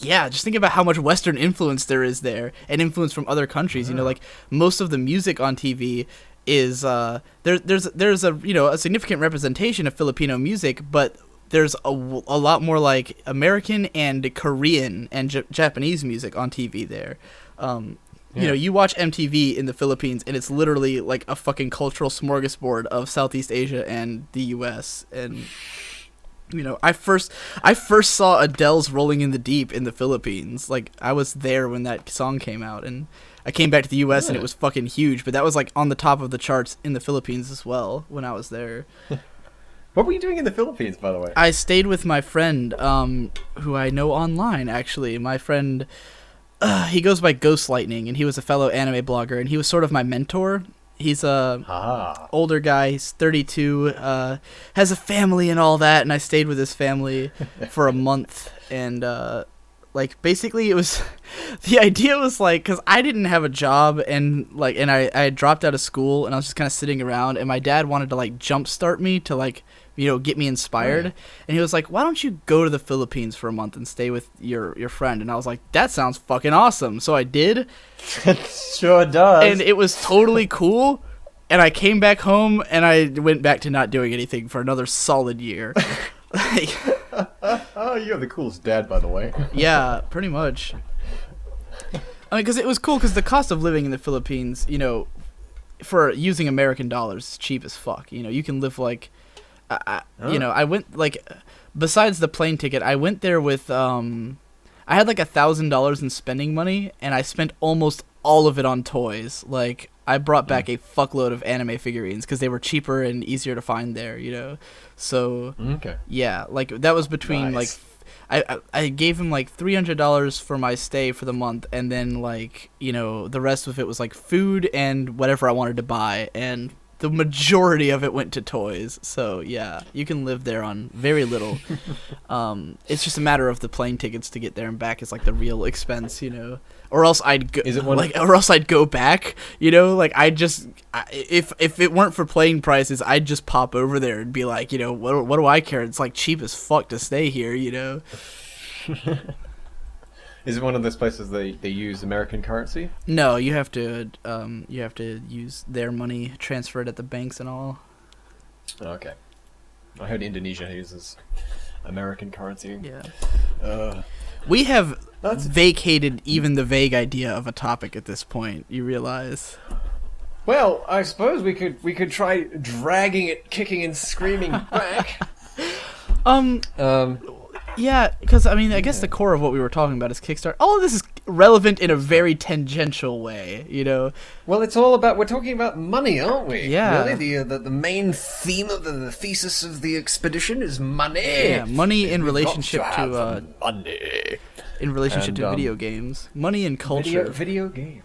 just think about how much Western influence there is there, and influence from other countries. Most of the music on TV is there's a significant representation of Filipino music, but there's a lot more American and Korean and Japanese music on TV there. You watch MTV in the Philippines, and it's literally like a fucking cultural smorgasbord of Southeast Asia and the U.S. And I first saw Adele's "Rolling in the Deep" in the Philippines. I was there when that song came out, and I came back to the U.S. and it was fucking huge. But that was on the top of the charts in the Philippines as well when I was there. What were you doing in the Philippines, by the way? I stayed with my friend, who I know online. Actually, my friend. He goes by Ghost Lightning, and he was a fellow anime blogger, and he was sort of my mentor. He's a older guy. He's 32, has a family and all that, and I stayed with his family for a month. And basically, it was the idea was because I didn't have a job, and I had dropped out of school, and I was just kind of sitting around, and my dad wanted to jumpstart me to get me inspired. And he was like, "Why don't you go to the Philippines for a month and stay with your friend?" And I was like, "That sounds fucking awesome." So I did. It sure does. And it was totally cool. And I came back home, and I went back to not doing anything for another solid year. Oh, you're the coolest dad, by the way. Yeah, pretty much. I mean, because it was cool, because the cost of living in the Philippines, for using American dollars is cheap as fuck. You can live I went besides the plane ticket, I went there with I had $1,000 in spending money, and I spent almost all of it on toys. I brought back a fuckload of anime figurines because they were cheaper and easier to find there. So that was between nice. I gave him $300 for my stay for the month, and then the rest of it was food and whatever I wanted to buy, and the majority of it went to toys. So yeah, you can live there on very little. It's just a matter of the plane tickets to get there and back is the real expense, or else I'd go. Or else I'd go back, if it weren't for plane prices, I'd just pop over there and be like, what do I care? It's cheap as fuck to stay here, Is it one of those places they use American currency? No, you have to use their money, transfer it at the banks and all. Okay. I heard Indonesia uses American currency. Yeah. We have vacated even the vague idea of a topic at this point. You realize? Well, I suppose we could try dragging it, kicking and screaming back. Yeah, because, I guess the core of what we were talking about is Kickstarter. All of this is relevant in a very tangential way, Well, it's all about, we're talking about money, aren't we? Yeah. Really, the main theme of the thesis of the expedition is money. Yeah, money in relationship to money. In relationship to video games. Money and culture. Video games.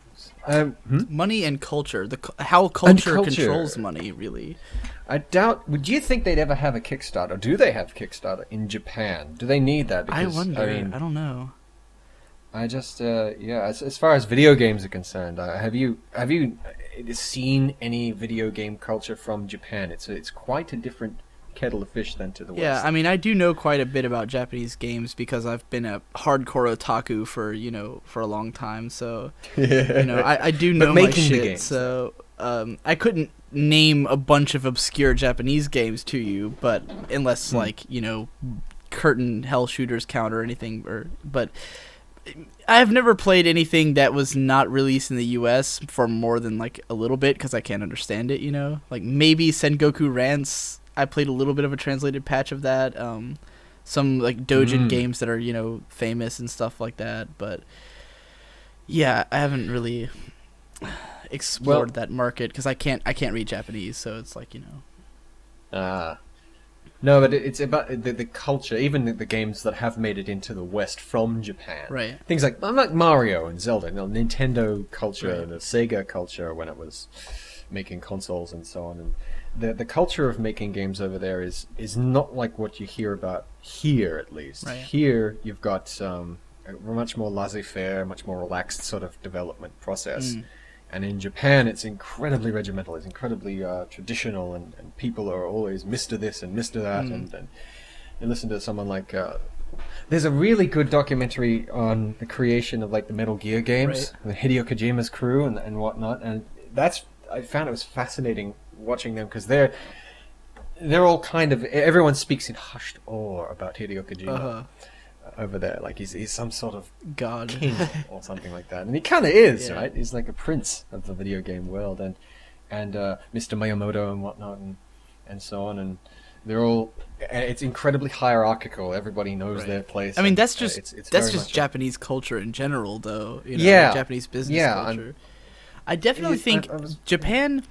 Money and culture. How culture controls money, really. I doubt. Would you think they'd ever have a Kickstarter? Do they have Kickstarter in Japan? Do they need that? Because, I wonder. I don't know. I just, as far as video games are concerned, have you seen any video game culture from Japan? It's quite a different kettle of fish than to the Yeah, West. I mean, I do know quite a bit about Japanese games because I've been a hardcore otaku for a long time. So, I do know my making the shit. games, So, I couldn't name a bunch of obscure Japanese games to you, but unless curtain hell shooters count or anything, but I've never played anything that was not released in the U.S. for more than like a little bit because I can't understand it. Like maybe Sengoku Rants. I played a little bit of a translated patch of that. Some like doujin games that are famous and stuff like that. But yeah, I haven't really explored that market because I can't read Japanese, so it's like No, but it's about the culture, even the games that have made it into the West from Japan. Right. Things like Mario and Zelda, Nintendo culture, Right. the Sega culture when it was making consoles and so on. And the culture of making games over there is not like what you hear about here, at least. Right. Here, you've got a much more laissez-faire, much more relaxed sort of development process. And in Japan, it's incredibly regimental. It's incredibly traditional, and people are always Mr. This and Mr. That. And you listen to someone like... there's a really good documentary on the creation of like the Metal Gear games, the Hideo Kojima's crew and whatnot. And I found it was fascinating watching them because they're all kind of... Everyone speaks in hushed awe about Hideo Kojima. Over there, like he's some sort of god king or something like that, and he kind of is, right? He's like a prince of the video game world, and Mr. Miyamoto and whatnot, and so on, and they're all. It's incredibly hierarchical. Everybody knows their place. I mean, that's just it's that's very just much Japanese culture in general, though. Japanese business culture. I definitely think Japan.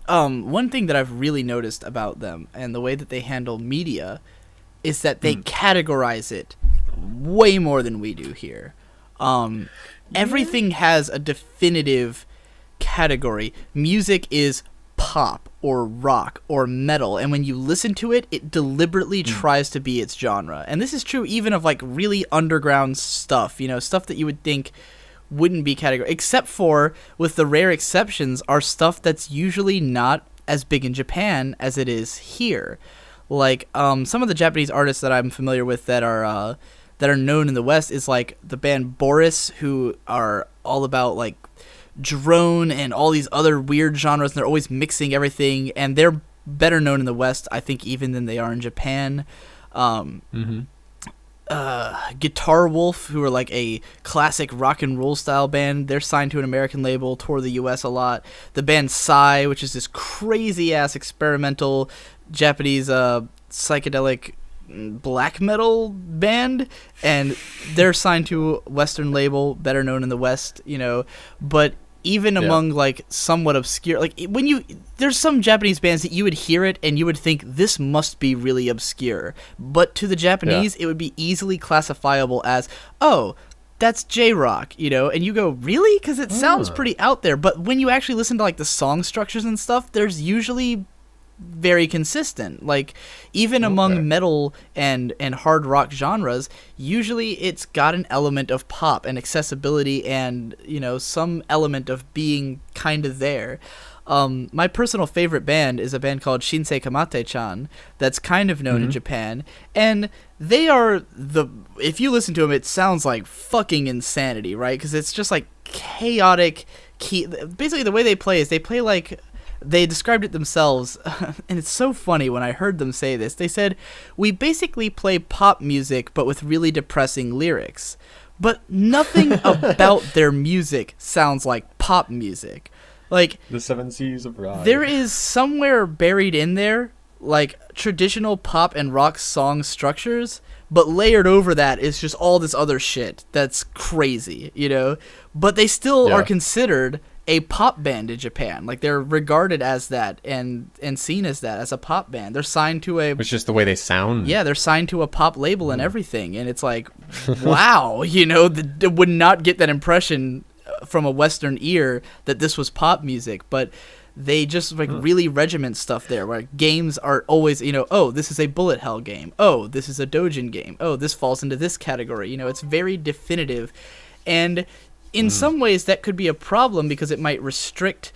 One thing that I've really noticed about them and the way that they handle media is that they categorize it way more than we do here. Everything has a definitive category. Music is pop or rock or metal, and when you listen to it, it deliberately tries to be its genre. And this is true even of like really underground stuff, stuff that you would think wouldn't be categorized, except for, with the rare exceptions, are stuff that's usually not as big in Japan as it is here. Like some of the Japanese artists that I'm familiar with that are known in the West is like the band Boris, who are all about like drone and all these other weird genres, and they're always mixing everything, and they're better known in the West, I think, even than they are in Japan. Guitar Wolf, who are like a classic rock and roll style band, they're signed to an American label, tour the US a lot. The band Psy, which is this crazy ass experimental Japanese psychedelic black metal band, and they're signed to a Western label, better known in the West, but even among like somewhat obscure, like there's some Japanese bands that you would hear it and you would think this must be really obscure, but to the Japanese it would be easily classifiable as, oh, that's J-rock, and you go, really? Because it sounds pretty out there. But when you actually listen to like the song structures and stuff, there's usually very consistent. Like even among metal and hard rock genres, usually it's got an element of pop and accessibility and some element of being kind of there. My personal favorite band is a band called Shinsei Kamate-chan that's kind of known in Japan, and they are if you listen to them, it sounds like fucking insanity, right? Because it's just like chaotic basically the way they play is they play like, they described it themselves, and it's so funny when I heard them say this. They said, we basically play pop music, but with really depressing lyrics. But nothing about their music sounds like pop music. Like, the Seven Seas of Rye. There is somewhere buried in there, like, traditional pop and rock song structures, but layered over that is just all this other shit that's crazy, But they still are considered a pop band in Japan. Like, they're regarded as that and seen as that, as a pop band. They're signed to a... It's just the way they sound. Yeah, they're signed to a pop label and everything. And it's like, wow, they would not get that impression from a Western ear that this was pop music. But they just like really regiment stuff there, where games are always, oh, this is a bullet hell game. Oh, this is a doujin game. Oh, this falls into this category. It's very definitive. And in some ways that could be a problem because it might restrict,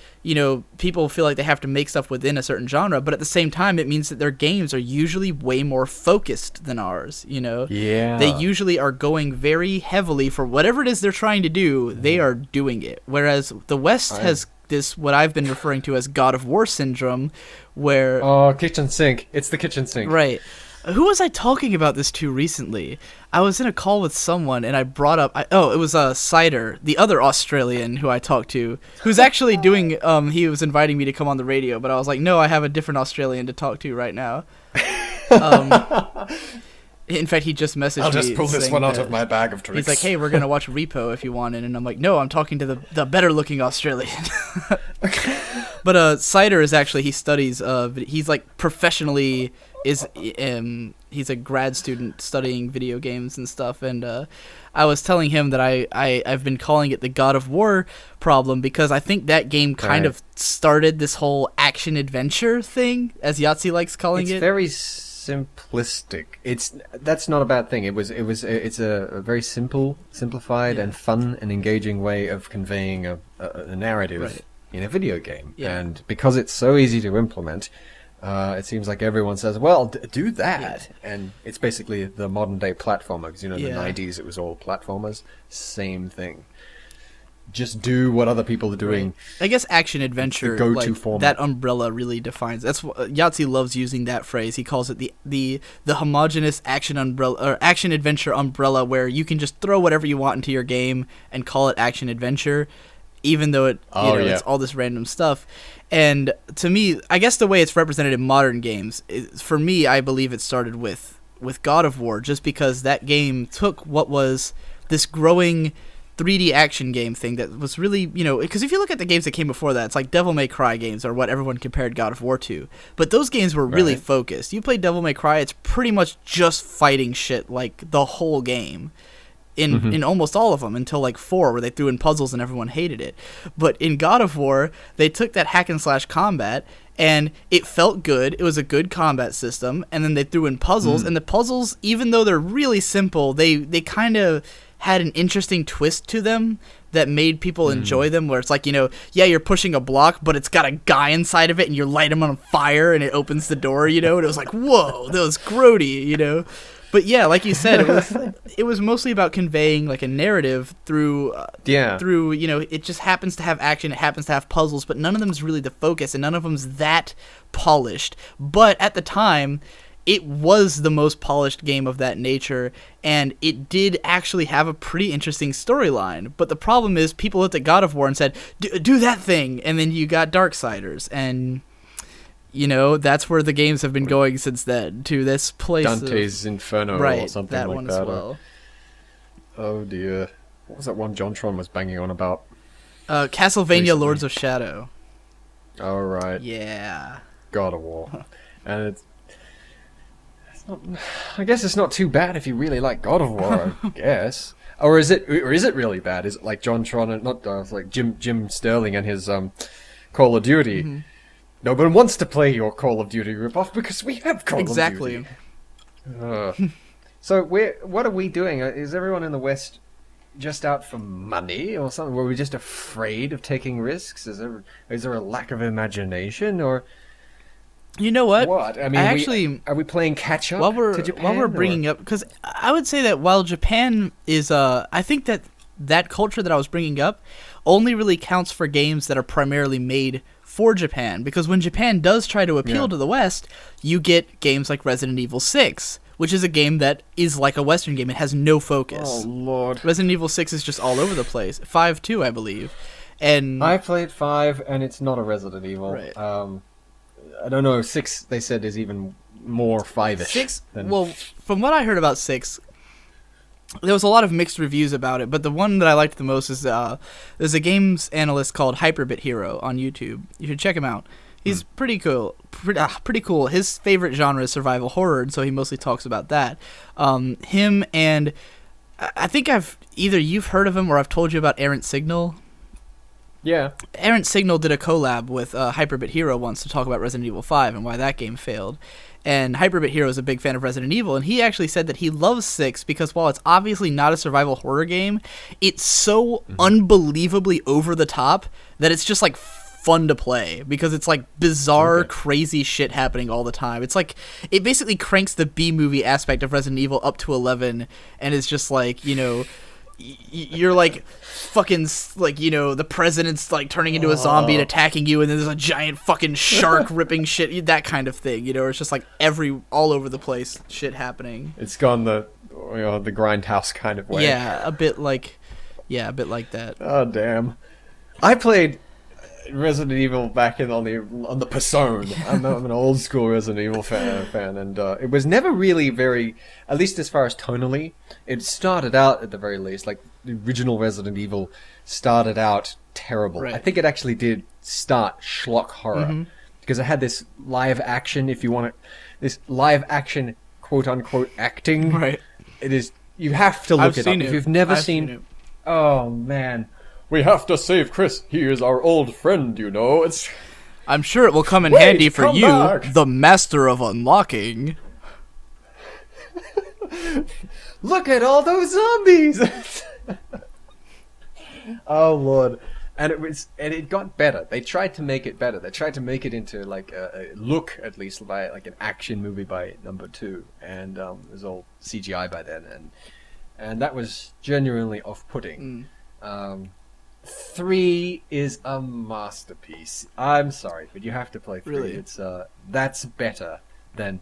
people feel like they have to make stuff within a certain genre, but at the same time it means that their games are usually way more focused than ours. Yeah. They usually are going very heavily for whatever it is they're trying to do, they are doing it. Whereas the West has this, what I've been referring to as God of War syndrome, where... Oh, kitchen sink. It's the kitchen sink. Right. Who was I talking about this to recently? I was in a call with someone, and I brought up... it was Cider, the other Australian who I talked to, who's actually doing... he was inviting me to come on the radio, but I was like, no, I have a different Australian to talk to right now. In fact, he just messaged me. I'll just pull this one out of my bag of tricks. He's like, hey, we're going to watch Repo if you want it. And I'm like, no, I'm talking to the better-looking Australian. But Cider is actually... He studies... he's like professionally... he's a grad student studying video games and stuff, and I was telling him that I've been calling it the God of War problem because I think that game kind of started this whole action adventure thing, as Yahtzee likes calling it. It's very simplistic. That's not a bad thing. It's a very simplified and fun and engaging way of conveying a narrative in a video game, and because it's so easy to implement. It seems like everyone says, well, do that. Yeah. And it's basically the modern day platformer. Because, in the 90s, it was all platformers. Same thing. Just do what other people are doing. Right. I guess action adventure, go-to format. That umbrella really defines. That's what Yahtzee loves using that phrase. He calls it the homogeneous action umbrella or action adventure umbrella, where you can just throw whatever you want into your game and call it action adventure, even though it's all this random stuff. And to me, I guess the way it's represented in modern games, for me, I believe it started with God of War, just because that game took what was this growing 3D action game thing that was really, because if you look at the games that came before that, it's like Devil May Cry games are what everyone compared God of War to. But those games were really focused. You play Devil May Cry, it's pretty much just fighting shit like the whole game. In almost all of them, until like 4, where they threw in puzzles and everyone hated it. But in God of War, they took that hack and slash combat, and it felt good. It was a good combat system, and then they threw in puzzles, and the puzzles, even though they're really simple, they kind of had an interesting twist to them that made people enjoy them, where it's like, you're pushing a block, but it's got a guy inside of it, and you light him on fire, and it opens the door, and it was like, whoa, that was grody, But yeah, like you said, it was mostly about conveying like a narrative through it just happens to have action, it happens to have puzzles, but none of them is really the focus, and none of them's that polished. But at the time, it was the most polished game of that nature, and it did actually have a pretty interesting storyline. But the problem is, people looked at God of War and said, "Do that thing," and then you got Darksiders, and that's where the games have been going since then, to this place Dante's Inferno or something that like one that. As well. Oh dear. What was that one JonTron was banging on about? Castlevania recently? Lords of Shadow. Oh, right. Yeah. God of War. And it's not, I guess it's not too bad if you really like God of War, I guess. Or is it really bad? Is it like JonTron and not like Jim Sterling and his Call of Duty? Mm-hmm. No one wants to play your Call of Duty ripoff because we have Call of Duty. Exactly. So what are we doing? Is everyone in the West just out for money or something? Were we just afraid of taking risks? Is there a lack of imagination, or you know what? What I mean, are we playing catch up to Japan? While we're bringing up, because I would say that while Japan is, I think that culture that I was bringing up only really counts for games that are primarily made for Japan, because when Japan does try to appeal to the West, you get games like Resident Evil 6, which is a game that is like a Western game. It has no focus. Oh, Lord. Resident Evil 6 is just all over the place. 5 too, I believe. And I played 5, and it's not a Resident Evil. Right. I don't know, 6, they said, is even more 5-ish. 6, well, from what I heard about 6, there was a lot of mixed reviews about it, but the one that I liked the most is there's a games analyst called Hyperbit Hero on YouTube. You should check him out. He's pretty cool. Pretty cool. His favorite genre is survival horror, and so he mostly talks about that. Him and I think either you've heard of him or I've told you about Errant Signal. Yeah. Errant Signal did a collab with Hyperbit Hero once to talk about Resident Evil 5 and why that game failed. and Hyperbit Hero is a big fan of Resident Evil, and he actually said that he loves 6 because while it's obviously not a survival horror game, it's so unbelievably over the top that it's just like fun to play because it's like bizarre, crazy shit happening all the time. It's like it basically cranks the B-movie aspect of Resident Evil up to 11, and is just like, you know, you're like fucking like, you know, the president's like turning into a zombie and attacking you, and then there's a giant fucking shark ripping shit, that kind of thing, you know. It's just like all over the place shit happening. It's gone the grindhouse kind of way. Yeah, a bit like that. Oh damn! I played Resident Evil back on the Persona. I'm an old school Resident Evil fan, and it was never really very, at least as far as tonally, it started out at the very least, like the original Resident Evil started out terrible. Right. I think it actually did start schlock horror because it had this live action, if you want it, this live action quote unquote acting. Right. It is, you have to look it up if you've never seen it. Oh man. We have to save Chris. He is our old friend, you know. I'm sure it will come in handy for you, back. the master of unlocking. Look at all those zombies! Oh lord. And it got better. They tried to make it better. They tried to make it into like a look, at least, by like an action movie by number 2. And it was all CGI by then, and that was genuinely off-putting. 3 is a masterpiece. I'm sorry, but you have to play 3. Really? It's that's better than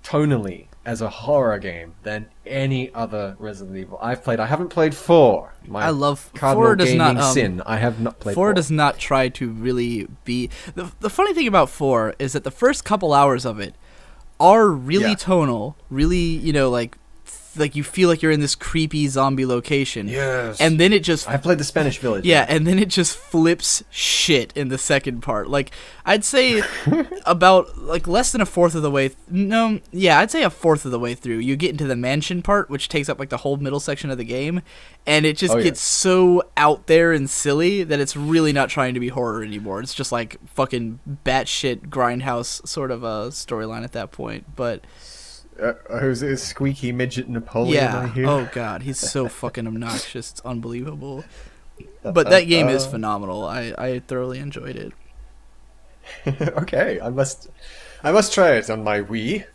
tonally as a horror game than any other Resident Evil I've played. I haven't played 4. I love cardinal 4 does gaming not sin. I have not played 4. 4 does not try to really be the funny thing about 4 is that the first couple hours of it are really tonal, really, you know, like you feel like you're in this creepy zombie location. Yes. And then it just... I played the Spanish Village. Yeah, and then it just flips shit in the second part. Like, I'd say about, like, less than a fourth of the way... I'd say a fourth of the way through. You get into the mansion part, which takes up, like, the whole middle section of the game, and it just gets so out there and silly that it's really not trying to be horror anymore. It's just, like, fucking batshit grindhouse sort of a storyline at that point, but... Who's a squeaky midget Napoleon? Yeah. I hear? Oh god, he's so fucking obnoxious. It's unbelievable. But that game is phenomenal. I thoroughly enjoyed it. Okay, I must try it on my Wii.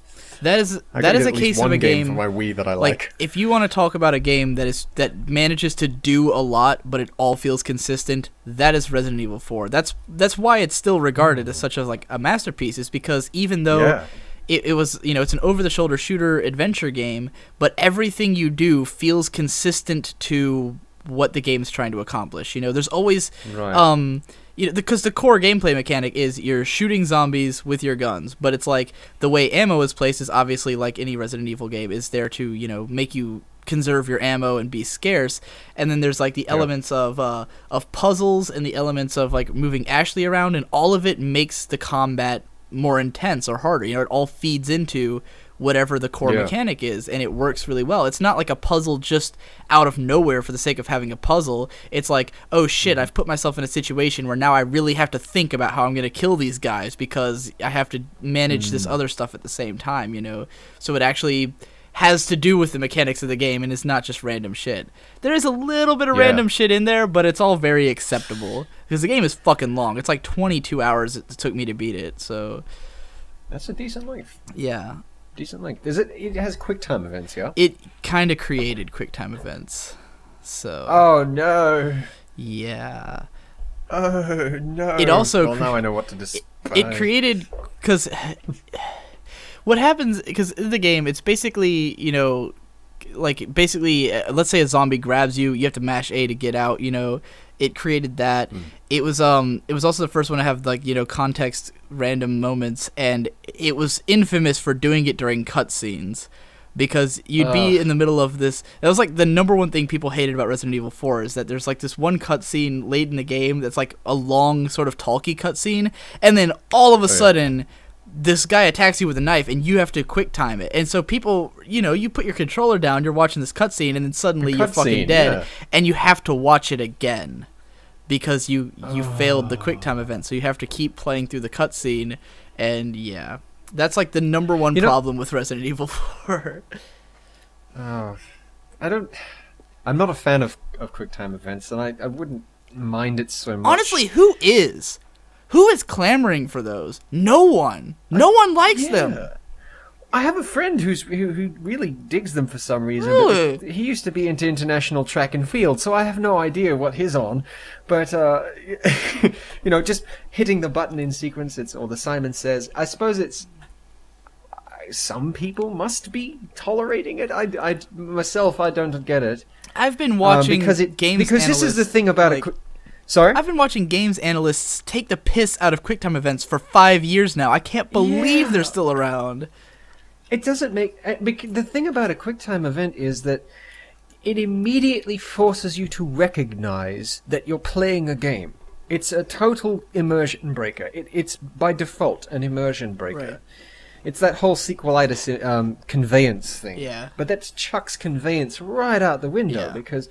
That is a case of a game for my Wii that I like. If you want to talk about a game that manages to do a lot, but it all feels consistent, that is Resident Evil 4. That's why it's still regarded as such a masterpiece. Is because even though it was, you know, it's an over-the-shoulder shooter adventure game, but everything you do feels consistent to what the game's trying to accomplish. You know, there's always, because the core gameplay mechanic is you're shooting zombies with your guns, but it's like the way ammo is placed is obviously like any Resident Evil game is there to, you know, make you conserve your ammo and be scarce. And then there's like the elements of puzzles and the elements of like moving Ashley around, and all of it makes the combat more intense or harder. You know, it all feeds into whatever the core mechanic is, and it works really well. It's not like a puzzle just out of nowhere for the sake of having a puzzle. It's like, oh shit, I've put myself in a situation where now I really have to think about how I'm going to kill these guys because I have to manage this other stuff at the same time, you know? So it actually has to do with the mechanics of the game, and it's not just random shit. There is a little bit of random shit in there, but it's all very acceptable. Because the game is fucking long. It's like 22 hours it took me to beat it, so... That's a decent length. Yeah. Decent length. It has QuickTime events, yeah? It kind of created QuickTime events, so... Oh, no. Yeah. Oh, no. It also... Well, now I know what to despise. It created... Because... What happens, because in the game, it's basically, you know, like, basically, let's say a zombie grabs you, you have to mash A to get out, you know, it created that. It was also the first one to have, like, you know, context random moments, and it was infamous for doing it during cutscenes, because you'd be in the middle of this, that was, like, the number one thing people hated about Resident Evil 4, is that there's, like, this one cutscene late in the game that's, like, a long, sort of talky cutscene, and then all of a sudden... this guy attacks you with a knife, and you have to quick time it. And so people, you know, you put your controller down, you're watching this cutscene, and then suddenly you're fucking dead, and you have to watch it again because you failed the quick time event. So you have to keep playing through the cutscene, and yeah, That's like the number one You know- problem with Resident Evil 4. Oh, I'm not a fan of QuickTime events, and I wouldn't mind it so much. Honestly, who is? Who is clamoring for those? No one. No one likes them. I have a friend who really digs them for some reason. Really? But he used to be into international track and field, so I have no idea what he's on. But just hitting the button in sequence, or the Simon Says. I suppose it's some people must be tolerating it. I myself, I don't get it. I've been watching because analysts, this is the thing about like, it. Sorry? I've been watching games analysts take the piss out of QuickTime events for 5 years now. I can't believe they're still around. It doesn't make... The thing about a QuickTime event is that it immediately forces you to recognize that you're playing a game. It's a total immersion breaker. It's by default an immersion breaker. Right. It's that whole sequelitis conveyance thing. Yeah. But that chucks conveyance right out the window because...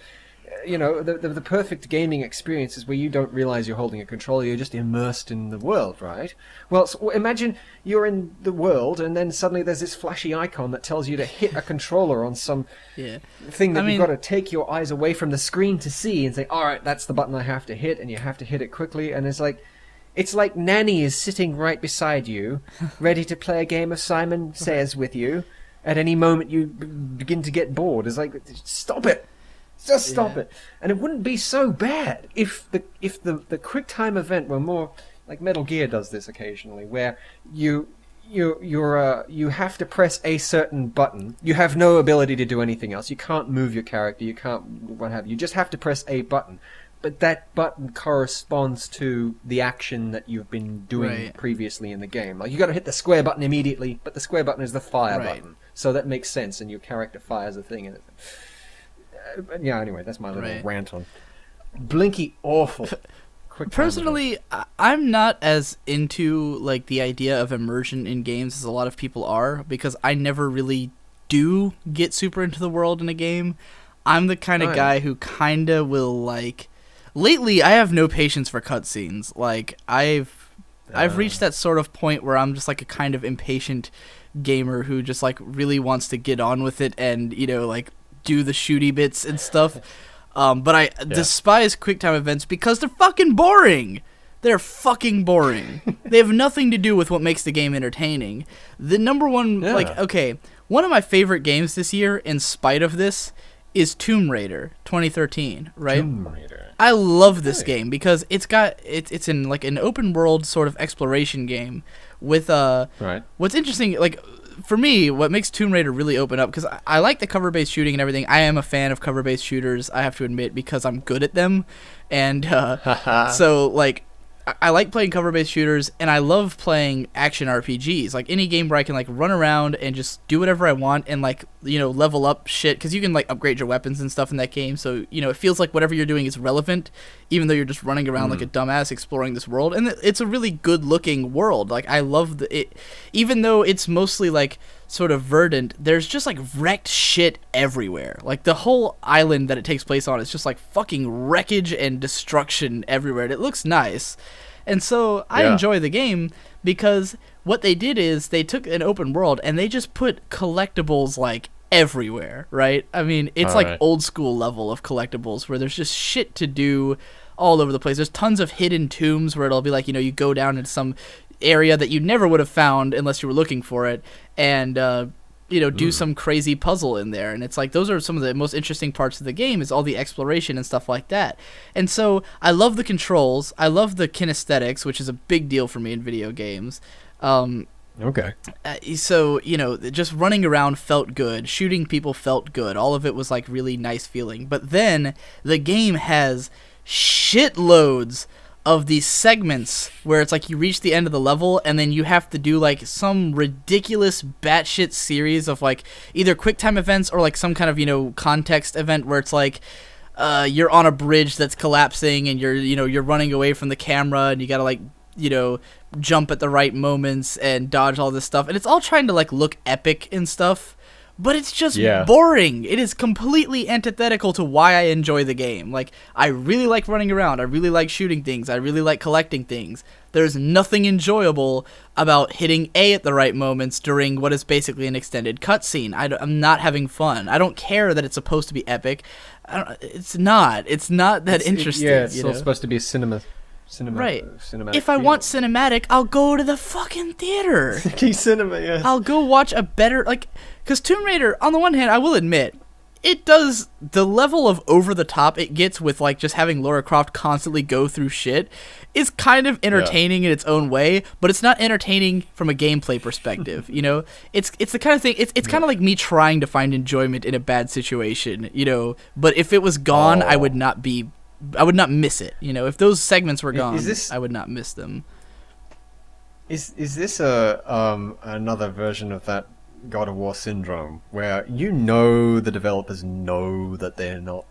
the perfect gaming experience is where you don't realize you're holding a controller, you're just immersed in the world, right? Well, so imagine you're in the world and then suddenly there's this flashy icon that tells you to hit a controller on some thing that you've got to take your eyes away from the screen to see and say, alright, that's the button I have to hit, and you have to hit it quickly, and it's like Nanny is sitting right beside you, ready to play a game of Simon Says with you. At any moment you begin to get bored. It's like, stop it! Just stop it. And it wouldn't be so bad if the QuickTime event were more like Metal Gear does this occasionally, where you have to press a certain button. You have no ability to do anything else. You can't move your character. You can't what have you. You just have to press a button. But that button corresponds to the action that you've been doing previously in the game. Like, you got to hit the square button immediately, but the square button is the fire button, so that makes sense, and your character fires a thing. And anyway, that's my little rant on Blinky. Awful. Personally, I'm not as into like the idea of immersion in games as a lot of people are, because I never really do get super into the world in a game. I'm the kind of guy who kind of will like... Lately, I have no patience for cutscenes. Like, I've reached that sort of point where I'm just like a kind of impatient gamer who just like really wants to get on with it and, like do the shooty bits and stuff. But I despise QuickTime events because they're fucking boring. They're fucking boring. They have nothing to do with what makes the game entertaining. The number one, one of my favorite games this year, in spite of this, is Tomb Raider 2013, right? Tomb Raider. I love this game because it's in like an open world sort of exploration game with what's interesting, like for me, what makes Tomb Raider really open up, because I like the cover-based shooting and everything. I am a fan of cover-based shooters, I have to admit, because I'm good at them, and so like I like playing cover-based shooters, and I love playing action RPGs. Like any game where I can like run around and just do whatever I want and like level up shit, because you can like upgrade your weapons and stuff in that game. So it feels like whatever you're doing is relevant, even though you're just running around like a dumbass exploring this world. And it's a really good-looking world. Like I love it, even though it's mostly like sort of verdant. There's just like wrecked shit everywhere. Like the whole island that it takes place on is just like fucking wreckage and destruction everywhere. And it looks nice. And so I enjoy the game because what they did is they took an open world and they just put collectibles like everywhere, right? I mean, it's like old school level of collectibles where there's just shit to do all over the place. There's tons of hidden tombs where it'll be like, you go down into some area that you never would have found unless you were looking for it, and do some crazy puzzle in there. And it's like, those are some of the most interesting parts of the game, is all the exploration and stuff like that. And so I love the controls. I love the kinesthetics, which is a big deal for me in video games. So, just running around felt good. Shooting people felt good. All of it was like really nice feeling. But then the game has shitloads of these segments where it's like you reach the end of the level and then you have to do like some ridiculous batshit series of like either QuickTime events or like some kind of context event where it's like you're on a bridge that's collapsing and you're running away from the camera and you gotta like jump at the right moments and dodge all this stuff, and it's all trying to like look epic and stuff. but it's just Yeah. boring. It is completely antithetical to why I enjoy the game. Like, I really like running around. I really like shooting things. I really like collecting things. There's nothing enjoyable about hitting A at the right moments during what is basically an extended cutscene. I'm not having fun. I don't care that it's supposed to be epic. It's not. It's not that interesting. Yeah, it's all supposed to be cinema. Right. Cinematic if I feel. want cinematic, I'll go to the fucking theater. Key cinema, yeah. I'll go watch a better, like, because Tomb Raider, on the one hand, I will admit, it does, the level of over the top it gets with, like, just having Lara Croft constantly go through shit is kind of entertaining in its own way, but it's not entertaining from a gameplay perspective, you know? It's the kind of thing, it's kind of like me trying to find enjoyment in a bad situation, you know? But if it was gone, I would not miss it, you know? If those segments were gone, I would not miss them. Is this another version of that God of War syndrome, where the developers know that they're not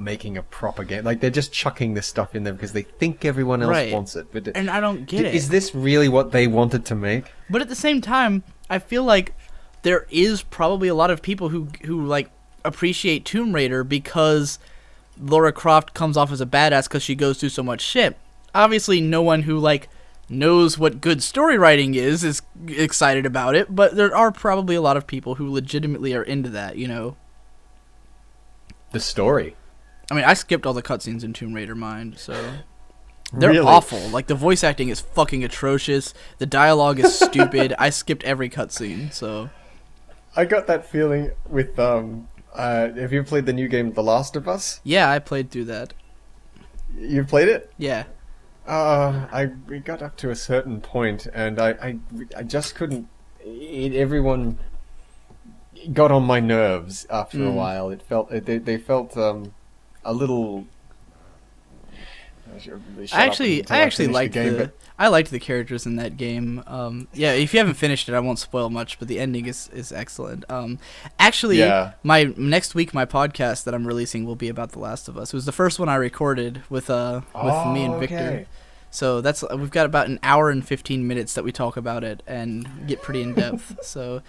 making a proper game, like they're just chucking this stuff in there because they think everyone else wants it. But and I don't get it. Is this really what they wanted to make? But at the same time, I feel like there is probably a lot of people who like appreciate Tomb Raider because Lara Croft comes off as a badass because she goes through so much shit. Obviously, no one who like knows what good story writing is excited about it, but there are probably a lot of people who legitimately are into that, you know. The story. I mean, I skipped all the cutscenes in Tomb Raider Mind, so they're Really? awful. Like, the voice acting is fucking atrocious. The dialogue is stupid. I skipped every cutscene, so. I got that feeling with have you played the new game The Last of Us? Yeah, I played through that. You played it? Yeah. We got up to a certain point, and I just couldn't. Everyone got on my nerves after a while. It felt they felt a little. I actually liked I liked the characters in that game. Yeah, if you haven't finished it, I won't spoil much, but the ending is excellent. Actually, my next week my podcast that I'm releasing will be about The Last of Us. It was the first one I recorded with me and Victor. Okay. So we've got about an hour and 15 minutes that we talk about it and get pretty in depth. So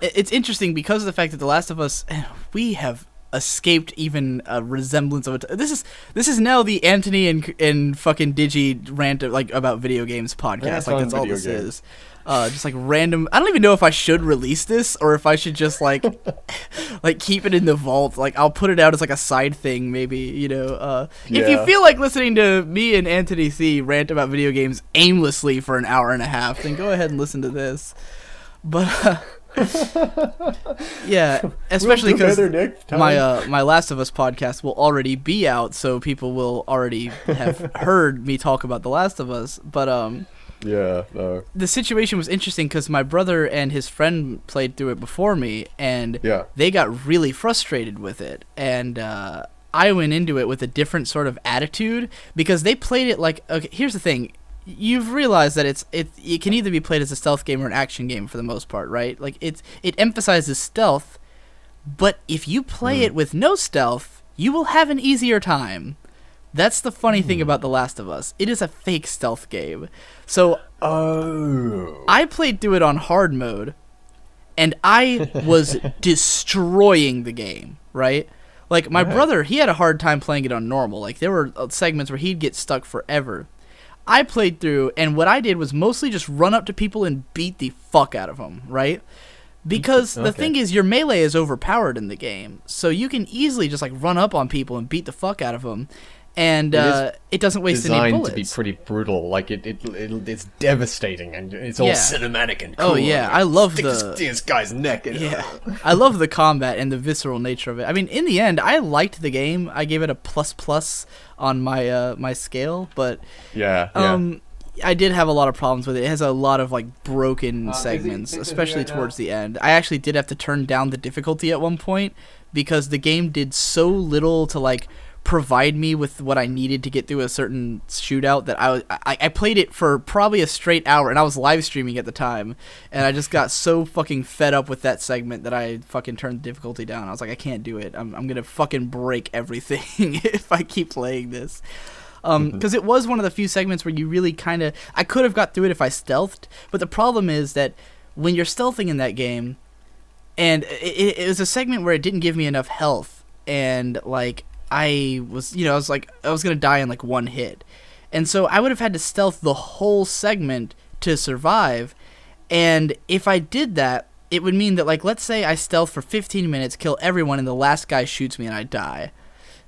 it's interesting because of the fact that The Last of Us, we have escaped even a resemblance of it. This is now the Antony and fucking Digi rant like about video games podcast. Like that's all this is. Just like random. I don't even know if I should release this or if I should just like like keep it in the vault. Like I'll put it out as like a side thing, maybe, you know. If you feel like listening to me and Antony C rant about video games aimlessly for an hour and a half, then go ahead and listen to this. But yeah, especially because my Last of Us podcast will already be out, so people will already have heard me talk about The Last of Us. But the situation was interesting because my brother and his friend played through it before me, and they got really frustrated with it, and I went into it with a different sort of attitude because they played it like, okay, here's the thing. You've realized that it can either be played as a stealth game or an action game for the most part, right? Like it emphasizes stealth, but if you play it with no stealth, you will have an easier time. That's the funny thing about The Last of Us. It is a fake stealth game. So I played through it on hard mode, and I was destroying the game, right? Like my brother, he had a hard time playing it on normal. Like there were segments where he'd get stuck forever. I played through, and what I did was mostly just run up to people and beat the fuck out of them, right? Because the thing is, your melee is overpowered in the game, so you can easily just like run up on people and beat the fuck out of them, and it doesn't waste any bullets. Designed to be pretty brutal, like it's devastating, and it's all cinematic and cool. Oh yeah, I love this guy's neck. I love the combat and the visceral nature of it. I mean, in the end, I liked the game. I gave it a ++ on my my scale, but I did have a lot of problems with it. It has a lot of like broken segments, especially towards the end. I actually did have to turn down the difficulty at one point because the game did so little to like provide me with what I needed to get through a certain shootout that I played it for probably a straight hour, and I was live streaming at the time, and I just got so fucking fed up with that segment that I fucking turned the difficulty down. I was like, I can't do it. I'm gonna fucking break everything if I keep playing this. Because it was one of the few segments where you really kind of... I could have got through it if I stealthed, but the problem is that when you're stealthing in that game, And it was a segment where it didn't give me enough health, and like I was gonna die in like one hit, and so I would have had to stealth the whole segment to survive. And if I did that, it would mean that, like, let's say I stealth for 15 minutes, kill everyone, and the last guy shoots me and I die.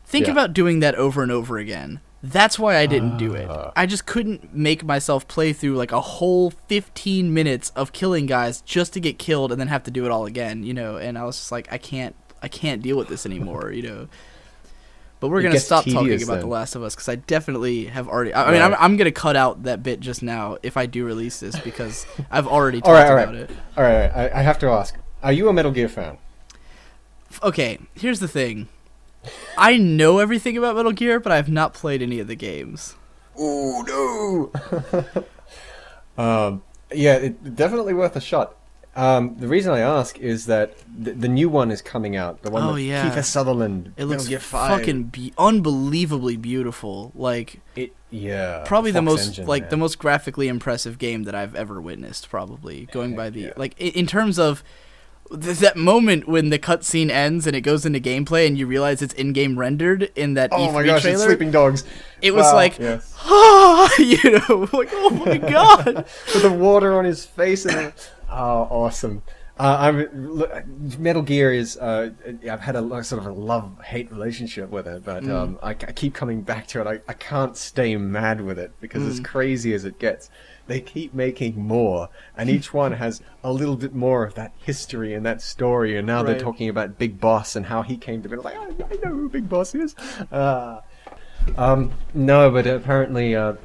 Think about doing that over and over again. That's why I didn't do it. I just couldn't make myself play through like a whole 15 minutes of killing guys just to get killed and then have to do it all again, you know. And I was just like, I can't deal with this anymore, you know. But we're gonna stop talking about The Last of Us because I definitely have already. I mean, I'm gonna cut out that bit just now if I do release this because I've already talked about it. All right. I have to ask: are you a Metal Gear fan? Okay, here's the thing. I know everything about Metal Gear, but I have not played any of the games. Oh no! Yeah, it's definitely worth a shot. The reason I ask is that the new one is coming out. The one with Kiefer Sutherland. It looks fucking unbelievably beautiful. Like probably the most the most graphically impressive game that I've ever witnessed. Probably going by the like in terms of that moment when the cutscene ends and it goes into gameplay and you realize it's in-game rendered in that E3 my gosh, trailer. It's Sleeping Dogs. It was like, you know, like, oh my god, with the water on his face and. Oh, awesome! Metal Gear is. I've had a sort of a love-hate relationship with it, but I keep coming back to it. I can't stay mad with it because as crazy as it gets, they keep making more, and each one has a little bit more of that history and that story. And now they're talking about Big Boss and how he came to be. Like, I know who Big Boss is. No, but apparently, Metal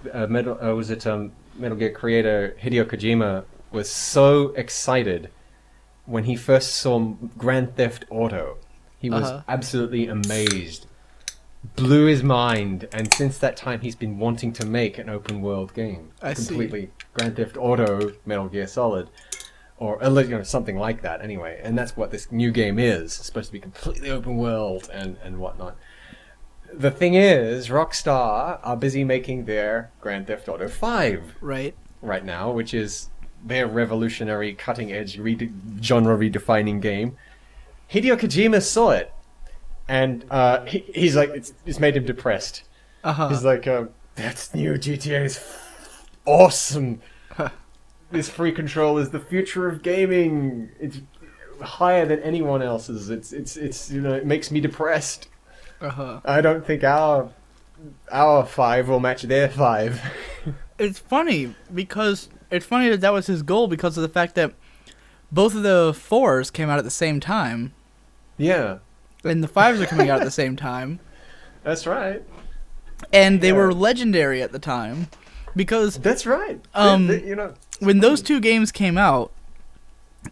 Gear creator Hideo Kojima was so excited when he first saw Grand Theft Auto. He was absolutely amazed. Blew his mind, and since that time he's been wanting to make an open world game. Grand Theft Auto Metal Gear Solid. Or something like that anyway. And that's what this new game is. It's supposed to be completely open world and whatnot. The thing is, Rockstar are busy making their Grand Theft Auto 5 right now, which is their revolutionary, cutting-edge, genre redefining game. Hideo Kojima saw it, and he's like, it's made him depressed. He's like, that's new GTA is awesome. This free control is the future of gaming. It's higher than anyone else's. It's you know, it makes me depressed. I don't think our 5 will match their 5. It's funny because that was his goal because of the fact that both of the 4s came out at the same time. Yeah. And the 5s are coming out at the same time. That's right. And they were legendary at the time because that's right. When those two games came out,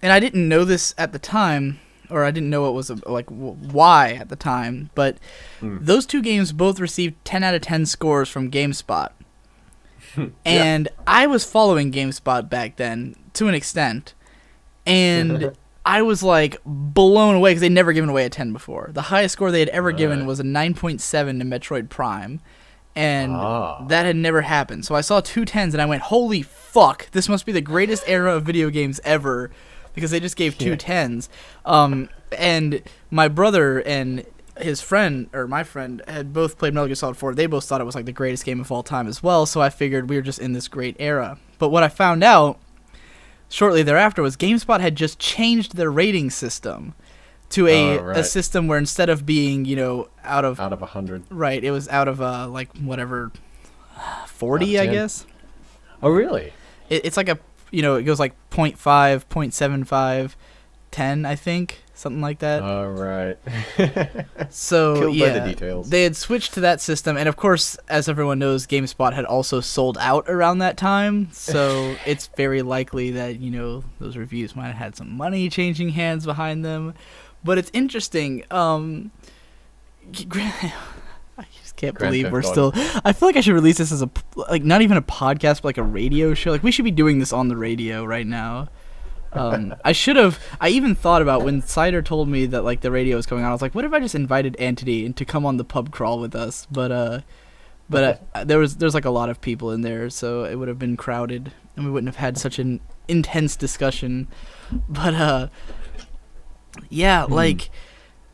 and I didn't know this at the time, or I didn't know it was why at the time, but those two games both received 10 out of 10 scores from GameSpot. And I was following GameSpot back then to an extent, and I was like blown away because they'd never given away a 10 before. The highest score they had ever given was a 9.7 to Metroid Prime, and that had never happened. So I saw 2 10s and I went, holy fuck, this must be the greatest era of video games ever, because they just gave 2 10s. And my brother and his friend, or my friend, had both played Metal Gear Solid 4. They both thought it was like the greatest game of all time as well, so I figured we were just in this great era. But what I found out shortly thereafter was GameSpot had just changed their rating system to a system where instead of being, you know, out of 100. Right, it was out of 40, I guess. Oh, really? It's like it goes like 0.5, 0.75, 10, I think. Something like that. All right. So, Killed by the details. They had switched to that system, and of course, as everyone knows, GameSpot had also sold out around that time, so it's very likely that, you know, those reviews might have had some money changing hands behind them. But it's interesting. I just can't believe we're still... I feel like I should release this as not even a podcast, but like a radio show. Like, we should be doing this on the radio right now. I even thought about when Cider told me that like the radio was coming on, I was like, what if I just invited Antony to come on the pub crawl with us? But there's like a lot of people in there, so it would have been crowded and we wouldn't have had such an intense discussion. But Yeah, like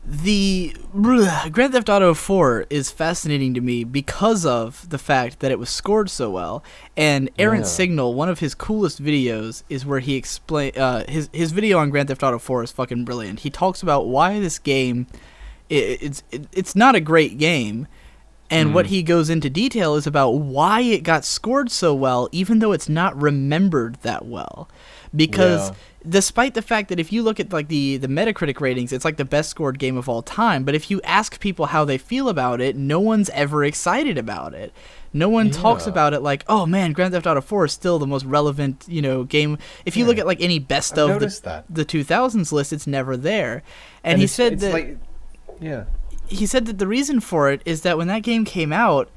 the Grand Theft Auto 4 is fascinating to me because of the fact that it was scored so well. And Errant Signal, one of his coolest videos, is where he explain his video on Grand Theft Auto 4 is fucking brilliant. He talks about why this game it's not a great game. And what he goes into detail is about why it got scored so well, even though it's not remembered that well. Because despite the fact that if you look at like the Metacritic ratings, it's like the best scored game of all time. But if you ask people how they feel about it, no one's ever excited about it. No one talks about it like, oh man, Grand Theft Auto 4 is still the most relevant, game. If you look at like any best of the 2000s list, it's never there. And he said that... Like, he said that the reason for it is that when that game came out,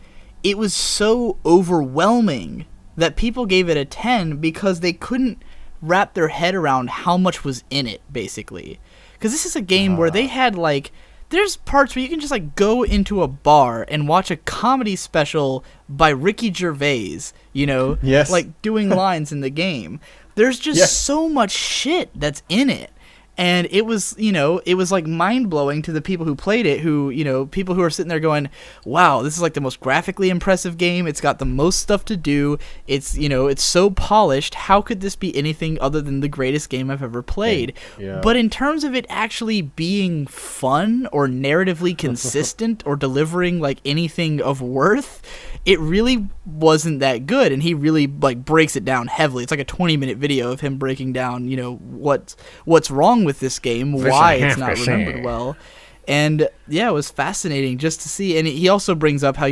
it was so overwhelming that people gave it a 10 because they couldn't wrap their head around how much was in it, basically. Because this is a game where they had, like... There's parts where you can just, like, go into a bar and watch a comedy special by Ricky Gervais, like, doing lines in the game. There's just so much shit that's in it. And it was, it was like mind-blowing to the people who played it, people who are sitting there going, wow, this is like the most graphically impressive game. It's got the most stuff to do. It's, it's so polished. How could this be anything other than the greatest game I've ever played? But in terms of it actually being fun or narratively consistent or delivering like anything of worth, it really wasn't that good. And he really like breaks it down heavily. It's like a 20-minute video of him breaking down, what's wrong with this game, why it's not remembered well. And yeah, it was fascinating just to see. And he also brings up how,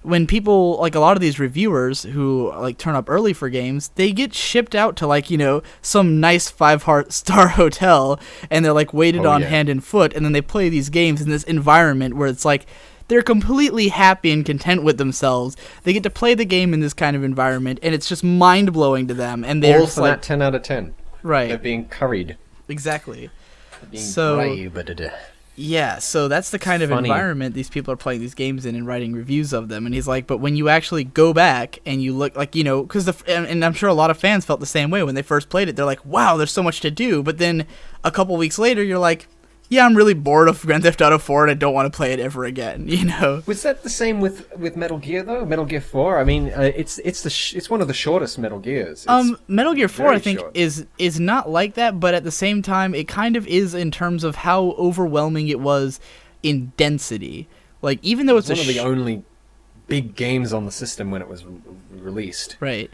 when people, like a lot of these reviewers who like turn up early for games, they get shipped out to like, some nice 5-star hotel, and they're like waited on hand and foot, and then they play these games in this environment where it's like they're completely happy and content with themselves. They get to play the game in this kind of environment, and it's just mind-blowing to them. And they're all for that 10 out of 10. Right. They're being curried. Exactly. Being so that's the kind of environment these people are playing these games in and writing reviews of them. And he's like, but when you actually go back and you look, like, because and I'm sure a lot of fans felt the same way when they first played it. They're like, wow, there's so much to do. But then a couple weeks later, you're like, yeah, I'm really bored of Grand Theft Auto 4 and I don't want to play it ever again, Was that the same with Metal Gear, though? Metal Gear 4? I mean, it's one of the shortest Metal Gears. Metal Gear 4, I think, is not like that, but at the same time, it kind of is in terms of how overwhelming it was in density. Like, even though it's one of the only big games on the system when it was released. Right.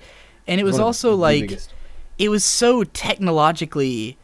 And it was also, like, biggest. It was so technologically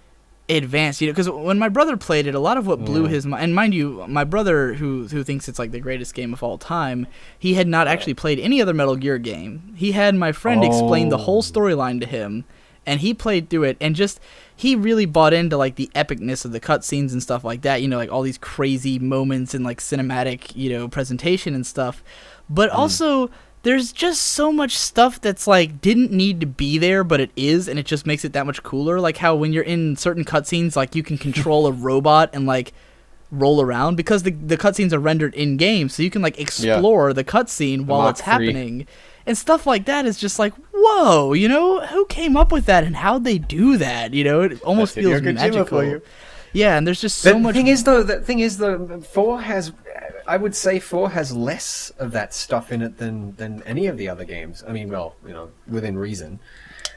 advanced, because when my brother played it, a lot of what blew his mind, and mind you, my brother who thinks it's like the greatest game of all time, he had not actually played any other Metal Gear game. He had my friend explain the whole storyline to him, and he played through it, and just he really bought into like the epicness of the cutscenes and stuff like that, like all these crazy moments and like cinematic presentation and stuff, but also there's just so much stuff that's like didn't need to be there, but it is, and it just makes it that much cooler. Like how when you're in certain cutscenes, like you can control a robot and like roll around, because the cutscenes are rendered in game, so you can like explore the cutscene while it's happening, and stuff like that is just like, whoa, who came up with that and how'd they do that? It almost feels magical. Yeah, and there's just so much. The thing is though, 4 has. I would say 4 has less of that stuff in it than any of the other games. I mean, well, within reason.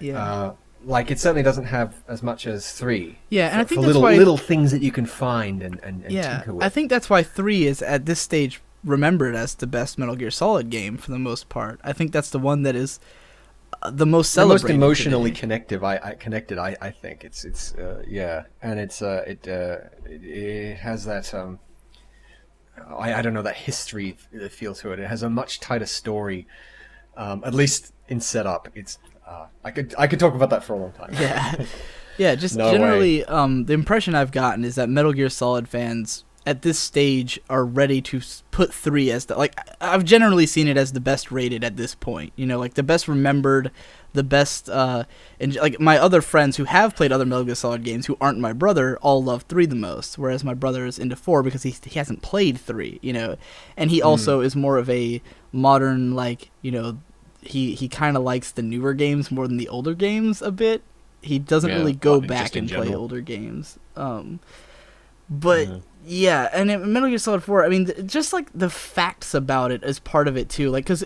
Yeah. Like, it certainly doesn't have as much as 3. Yeah, and I think that's why little things that you can find and tinker with. I think that's why 3 is, at this stage, remembered as the best Metal Gear Solid game for the most part. I think that's the one that is the most celebrated. The most emotionally connected. I think it's and it has that I don't know, that history feel to it. It has a much tighter story, at least in setup. It's I could talk about that for a long time. Yeah. Just generally, the impression I've gotten is that Metal Gear Solid fans at this stage are ready to put 3 as I've generally seen it as the best rated at this point. Like the best remembered, the best, and like my other friends who have played other Metal Gear Solid games who aren't my brother all love 3 the most, whereas my brother is into 4 because he hasn't played 3, and he also is more of a modern, like, he kind of likes the newer games more than the older games a bit. He doesn't really go back and play older games. But yeah, and Metal Gear Solid 4, I mean, just like the facts about it is part of it too. Like, because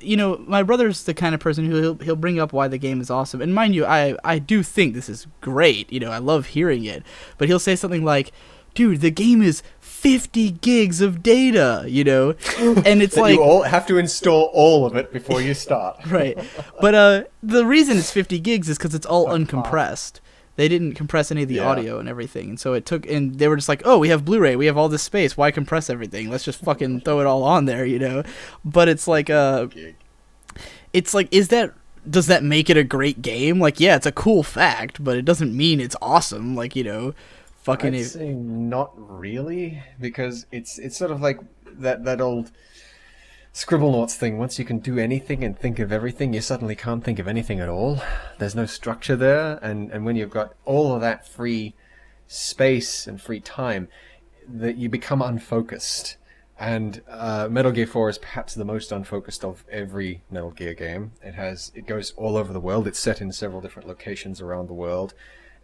my brother's the kind of person who he'll bring up why the game is awesome, and mind you, I do think this is great. I love hearing it, but he'll say something like, "Dude, the game is 50 gigs of data," and it's like you all have to install all of it before you start. Right, but the reason it's 50 gigs is because it's all uncompressed. They didn't compress any of the audio and everything, and so it took. And they were just like, "Oh, we have Blu-ray, we have all this space. Why compress everything? Let's just fucking throw it all on there," But it's like, does that make it a great game? Like, yeah, it's a cool fact, but it doesn't mean it's awesome. Like, fucking. I'd say not really, because it's sort of like that old Scribblenauts thing. Once you can do anything and think of everything, you suddenly can't think of anything at all. There's no structure there, and when you've got all of that free space and free time, that you become unfocused. And Metal Gear 4 is perhaps the most unfocused of every Metal Gear game. It goes all over the world. It's set in several different locations around the world,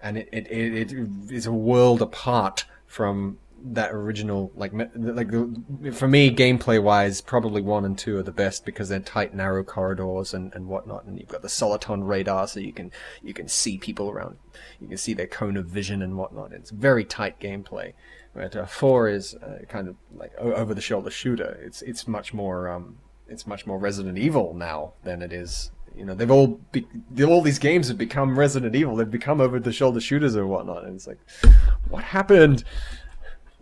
and it is a world apart from that original, for me, gameplay wise, probably 1 and 2 are the best because they're tight, narrow corridors and whatnot, and you've got the Soliton radar, so you can see people around, you can see their cone of vision and whatnot. It's very tight gameplay. But 4 is kind of like over the shoulder shooter. It's much more Resident Evil now than it is. All these games have become Resident Evil. They've become over the shoulder shooters or whatnot, and it's like, what happened?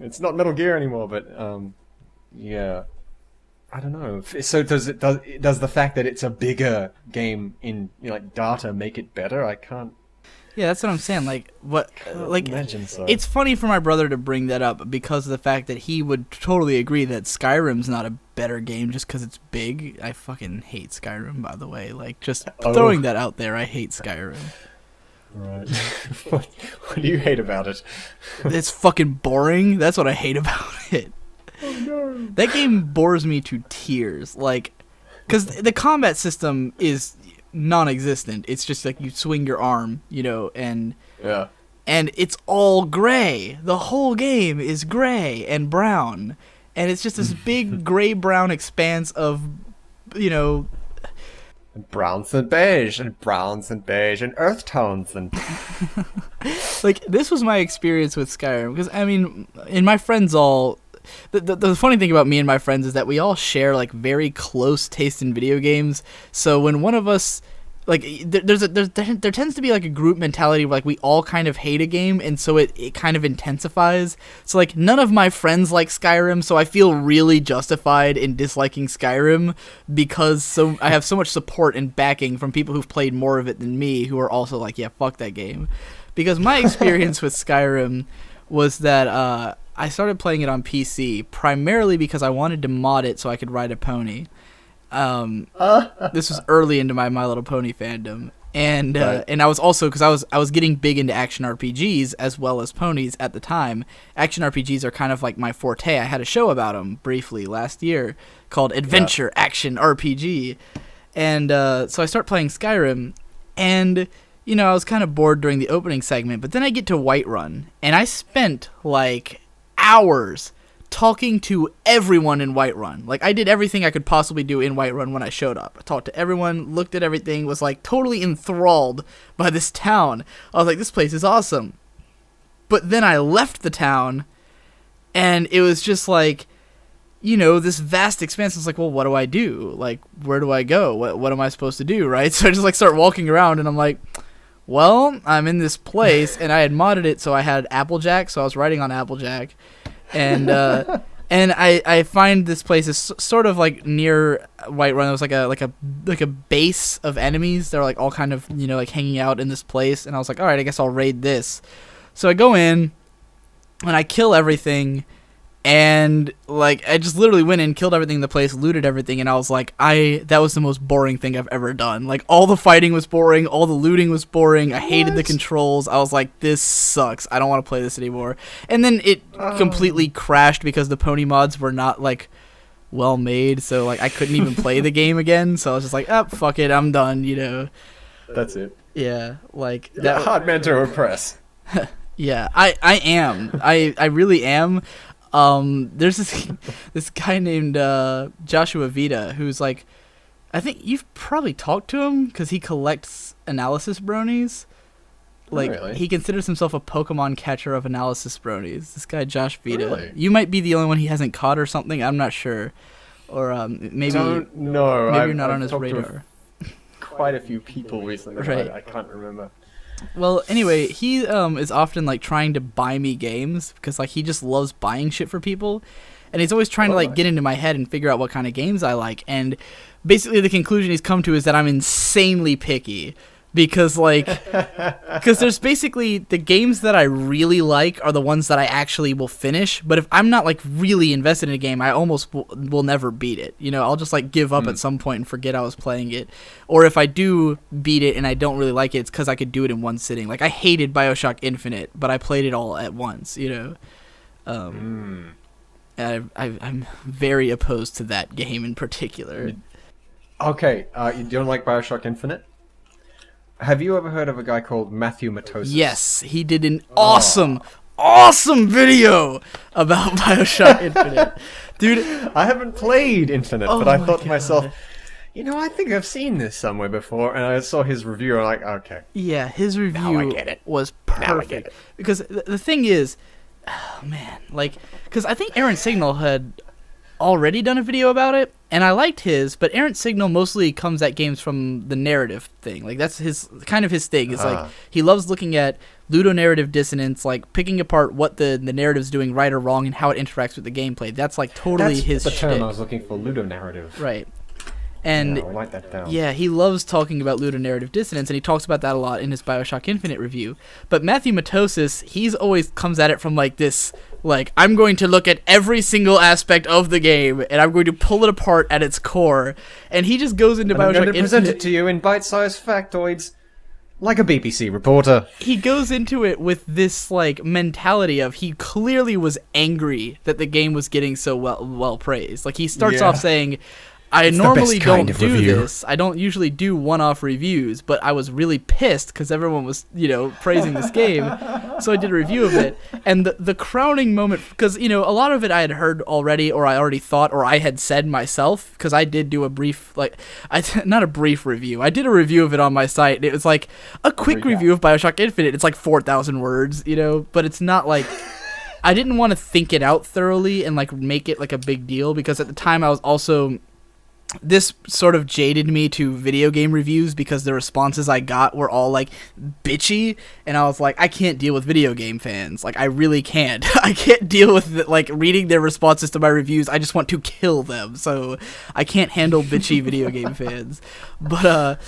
It's not Metal Gear anymore, but yeah, I don't know. So does the fact that it's a bigger game in data make it better? I can't. Yeah, that's what I'm saying. Like, what? Like, imagine so. It's funny for my brother to bring that up because of the fact that he would totally agree that Skyrim's not a better game just because it's big. I fucking hate Skyrim, by the way. Like, just throwing that out there, I hate Skyrim. Right. What do you hate about it? It's fucking boring. That's what I hate about it. Oh no. That game bores me to tears. Like, because the combat system is non-existent. It's just like you swing your arm, and yeah, and it's all gray. The whole game is gray and brown, and it's just this big gray-brown expanse of, browns and beige and earth tones and like, this was my experience with Skyrim, because I mean, in my friends all the funny thing about me and my friends is that we all share like very close taste in video games. So when one of us, like, there tends to be like a group mentality where like we all kind of hate a game, and so it kind of intensifies. So like none of my friends like Skyrim, so I feel really justified in disliking Skyrim because I have so much support and backing from people who've played more of it than me, who are also like, yeah, fuck that game. Because my experience with Skyrim was that I started playing it on PC primarily because I wanted to mod it so I could ride a pony. This was early into my My Little Pony fandom, and I was also, because I was getting big into action RPGs as well as ponies at the time. Action RPGs are kind of like my forte. I had a show about them briefly last year called Adventure Action RPG, and so I start playing Skyrim, and I was kind of bored during the opening segment, but then I get to Whiterun, and I spent like hours talking to everyone in Whiterun. Like, I did everything I could possibly do in Whiterun when I showed up. I talked to everyone, looked at everything, was like totally enthralled by this town. I was like, this place is awesome. But then I left the town, and it was just like, this vast expanse. It's like, well, what do I do? Like, where do I go? What am I supposed to do, right? So I just like start walking around, and I'm like, well, I'm in this place, and I had modded it so I had Applejack, so I was riding on Applejack. And and I find this place is sort of like near Whiterun. It was like a base of enemies. They're like all kind of like hanging out in this place. And I was like, all right, I guess I'll raid this. So I go in and I kill everything. And like I just literally went in, killed everything in the place, looted everything, and I was like, that was the most boring thing I've ever done. Like, all the fighting was boring, all the looting was boring. I hated the controls. I was like, this sucks. I don't want to play this anymore. And then it completely crashed because the pony mods were not like well made, so like I couldn't even play the game again. So I was just like, fuck it, I'm done. That's it. Yeah, like that hard man to impress. Yeah, I am. I really am. There's this guy named Joshua Vita who's like, I think you've probably talked to him because he collects analysis bronies. Like, Really? he considers himself a Pokemon catcher of analysis bronies. This guy Josh Vita. Really? You might be the only one he hasn't caught or something. I'm not sure. Or maybe Don't know. maybe you're not I've on his talked to radar. quite a few people recently. Right. I can't remember. Well, anyway, he is often like trying to buy me games because like he just loves buying shit for people, and he's always trying to like get into my head and figure out what kind of games I like. And basically, the conclusion he's come to is that I'm insanely picky. Because there's basically the games that I really like are the ones that I actually will finish. But if I'm not like really invested in a game, I almost will never beat it. You know, I'll just like give up at some point and forget I was playing it. Or if I do beat it and I don't really like it, it's because I could do it in one sitting. Like I hated BioShock Infinite, but I played it all at once. You know, and I'm very opposed to that game in particular. Okay, you don't like BioShock Infinite? Have you ever heard of a guy called Matthew Matosis? Yes, he did an awesome video about BioShock Infinite. Dude, I haven't played Infinite, Oh but I my thought to God. myself, you know, I think I've seen this somewhere before, and I saw his review, and I'm like, okay. yeah, his Now I review get it. was Now I get perfect. it. Because the thing is, oh man, like, because I think Aaron Signal had already done a video about it, and I liked his, but Aaron Signal mostly comes at games from the narrative thing. Like, that's his thing. It's like, he loves looking at ludonarrative dissonance, like, picking apart what the narrative's doing right or wrong and how it interacts with the gameplay. That's, like, totally That's his the term shtick. I was looking for, ludonarrative. Right. And Yeah, I write that down. yeah, he loves talking about ludonarrative dissonance, and he talks about that a lot in his BioShock Infinite review. But Matthew Matosis, he's always comes at it from like this, like, I'm going to look at every single aspect of the game, and I'm going to pull it apart at its core. And he just goes into And I'm BioShock going to present Infinite. it to you in bite-sized factoids, like a BBC reporter. He goes into it with this like mentality of he clearly was angry that the game was getting so well praised. Like he starts Yeah. off saying, I It's the normally best kind don't of do review." this. I don't usually do one-off reviews, but I was really pissed because everyone was, you know, praising this game. So I did a review of it. And the crowning moment, because, you know, a lot of it I had heard already, or I already thought, or I had said myself, because I did do a brief, like, not a brief review. I did a review of it on my site. And it was like a quick review of BioShock Infinite. It's like 4,000 words, you know, but it's not like... I didn't want to think it out thoroughly and, like, make it, like, a big deal, because at the time I was also... This sort of jaded me to video game reviews because the responses I got were all like bitchy, and I was like, I can't deal with video game fans. Like, I really can't. I can't deal with like reading their responses to my reviews. I just want to kill them. So I can't handle bitchy video game fans. But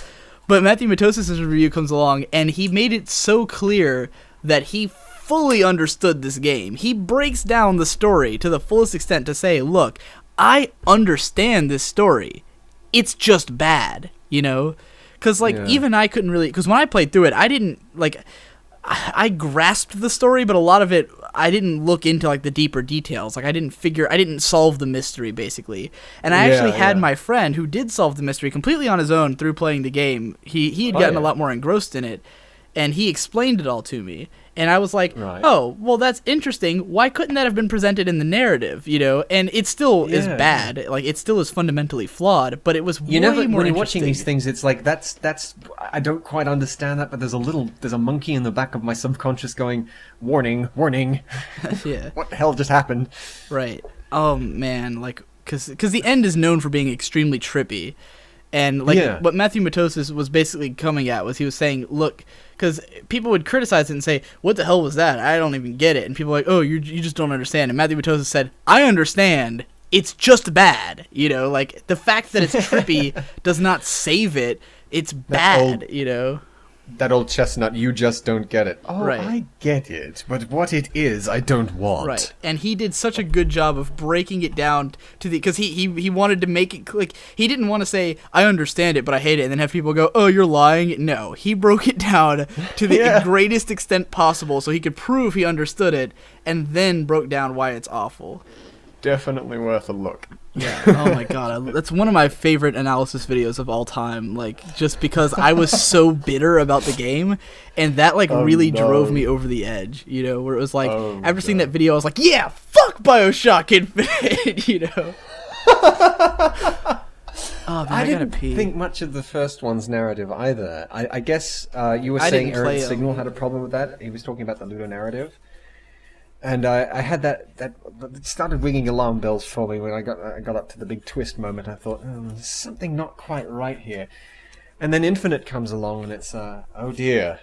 Matthew Matosis' review comes along, and he made it so clear that he fully understood this game. He breaks down the story to the fullest extent to say, look, I understand this story. It's just bad, you know? Because, like, even I couldn't really... Because when I played through it, I didn't, like... I grasped the story, but a lot of it, I didn't look into, like, the deeper details. Like, I didn't solve the mystery, basically. And I actually had my friend who did solve the mystery completely on his own through playing the game. He had gotten a lot more engrossed in it, and he explained it all to me. And I was like, oh, well, that's interesting. Why couldn't that have been presented in the narrative, you know? And it still is bad. Like, it still is fundamentally flawed, but it was way more interesting. When you're watching these things, it's like, that's, I don't quite understand that, but there's a monkey in the back of my subconscious going, warning, warning. Yeah. What the hell just happened? Right. Oh, man, like, because the end is known for being extremely trippy. And, like, what Matthew Matosis was basically coming at was he was saying, look, because people would criticize it and say, what the hell was that? I don't even get it. And people were like, oh, you just don't understand. And Matthew Matosis said, I understand. It's just bad. You know, like, the fact that it's trippy does not save it. It's bad, you know? That old chestnut, you just don't get it. Oh, Right. I get it, but what it is, I don't want. Right, and he did such a good job of breaking it down to the, because he wanted to make it, like, he didn't want to say, I understand it, but I hate it, and then have people go, oh, you're lying. No, he broke it down to the greatest extent possible so he could prove he understood it, and then broke down why it's awful. definitely worth a look. Yeah. Oh my god, that's one of my favorite analysis videos of all time. Like, just because I was so bitter about the game, and that really drove me over the edge. You know, where it was like after seeing that video, I was like, yeah, fuck BioShock Infinite. You know. Oh, man, I didn't think much of the first one's narrative either. I guess you were saying Aaron Signal had a problem with that. He was talking about the Ludo narrative. And I had that it started ringing alarm bells for me when I got up to the big twist moment. I thought, there's something not quite right here. And then Infinite comes along, and it's oh dear,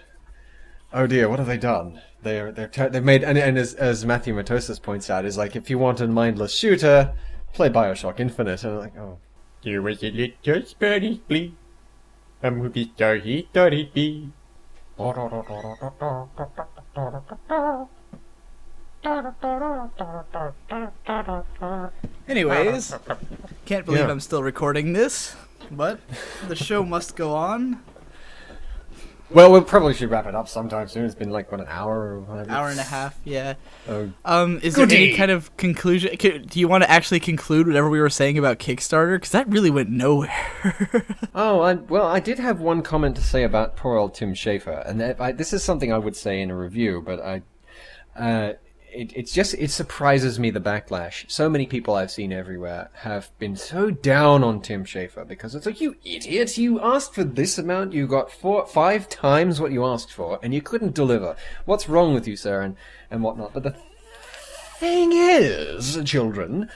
what have they done? They've made and as Matthew Matosis points out, is like, if you want a mindless shooter, play BioShock Infinite. And I'm like, oh. There was a little Spanish flea, a movie star he thought he'd be. Anyways, can't believe I'm still recording this, but the show must go on. Well, we probably should wrap it up sometime soon. It's been an hour or whatever. Hour and a half, yeah. Is goody. there any kind of conclusion? Do you want to actually conclude whatever we were saying about Kickstarter? Because that really went nowhere. I did have one comment to say about poor old Tim Schafer, and this is something I would say in a review, but it surprises me, the backlash. So many people I've seen everywhere have been so down on Tim Schafer because it's like, you idiot, you asked for this amount, you got 5 times what you asked for, and you couldn't deliver. What's wrong with you, sir, and whatnot. But the thing is, children,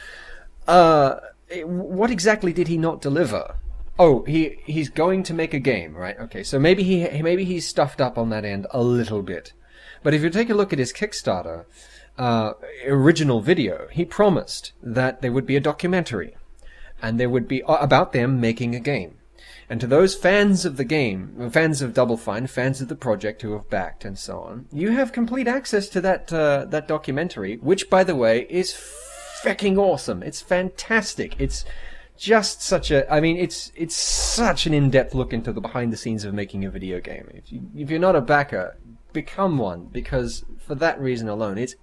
what exactly did he not deliver? Oh, he's going to make a game, right? Okay, so maybe he's stuffed up on that end a little bit. But if you take a look at his Kickstarter original video, he promised that there would be a documentary, and there would be about them making a game. And to those fans of the game, fans of Double Fine, fans of the project who have backed and so on, you have complete access to that documentary, which, by the way, is fucking awesome. It's fantastic. It's just such it's such an in-depth look into the behind the scenes of making a video game. If you're not a backer, become one, because for that reason alone, it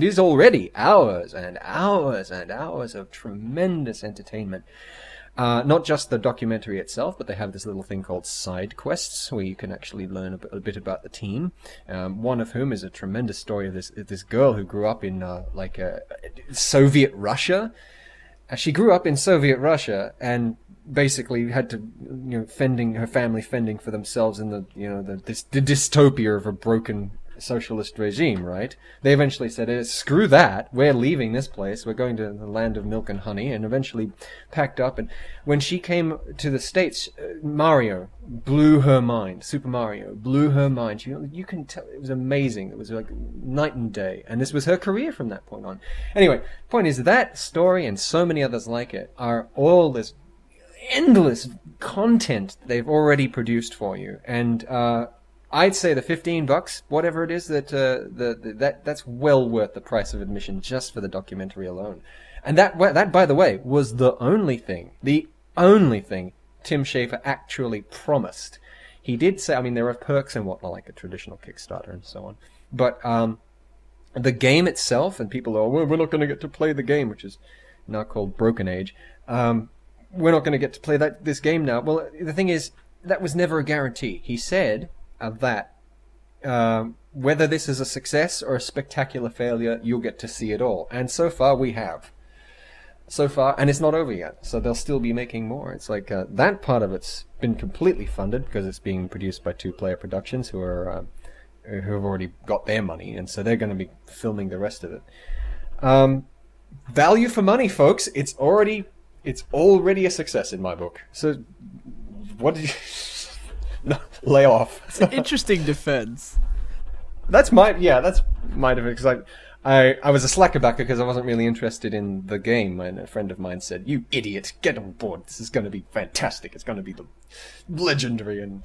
is already hours and hours and hours of tremendous entertainment. Not just the documentary itself, but they have this little thing called side quests, where you can actually learn a bit about the team. One of whom is a tremendous story of this girl who grew up in Soviet Russia. She grew up in Soviet Russia and basically had to, her family fending for themselves in the dystopia of a broken socialist regime, right? They eventually said, screw that, we're leaving this place, we're going to the land of milk and honey, and eventually packed up. And when she came to the States, Mario blew her mind. Super Mario blew her mind. You can tell, it was amazing. It was like night and day. And this was her career from that point on. Anyway, point is, that story and so many others like it are all this endless content they've already produced for you. And I'd say the $15, whatever it is, that's well worth the price of admission just for the documentary alone. And that, by the way, was the only thing Tim Schafer actually promised. He did say, there are perks and whatnot, like a traditional Kickstarter and so on. But the game itself, and people are, we're not going to get to play the game, which is now called Broken Age. We're not going to get to play this game now. Well, the thing is, that was never a guarantee. He said that whether this is a success or a spectacular failure, you'll get to see it all. And so far, we have. And it's not over yet, so they'll still be making more. It's like that part of it's been completely funded because it's being produced by 2-Player Productions, who have already got their money, and so they're going to be filming the rest of it. Value for money, folks. It's already a success in my book. So, what did you... No, lay off. It's an interesting defense. That's my defense, because I was a slacker backer because I wasn't really interested in the game, and a friend of mine said, "You idiot, get on board. This is going to be fantastic. It's going to be legendary." And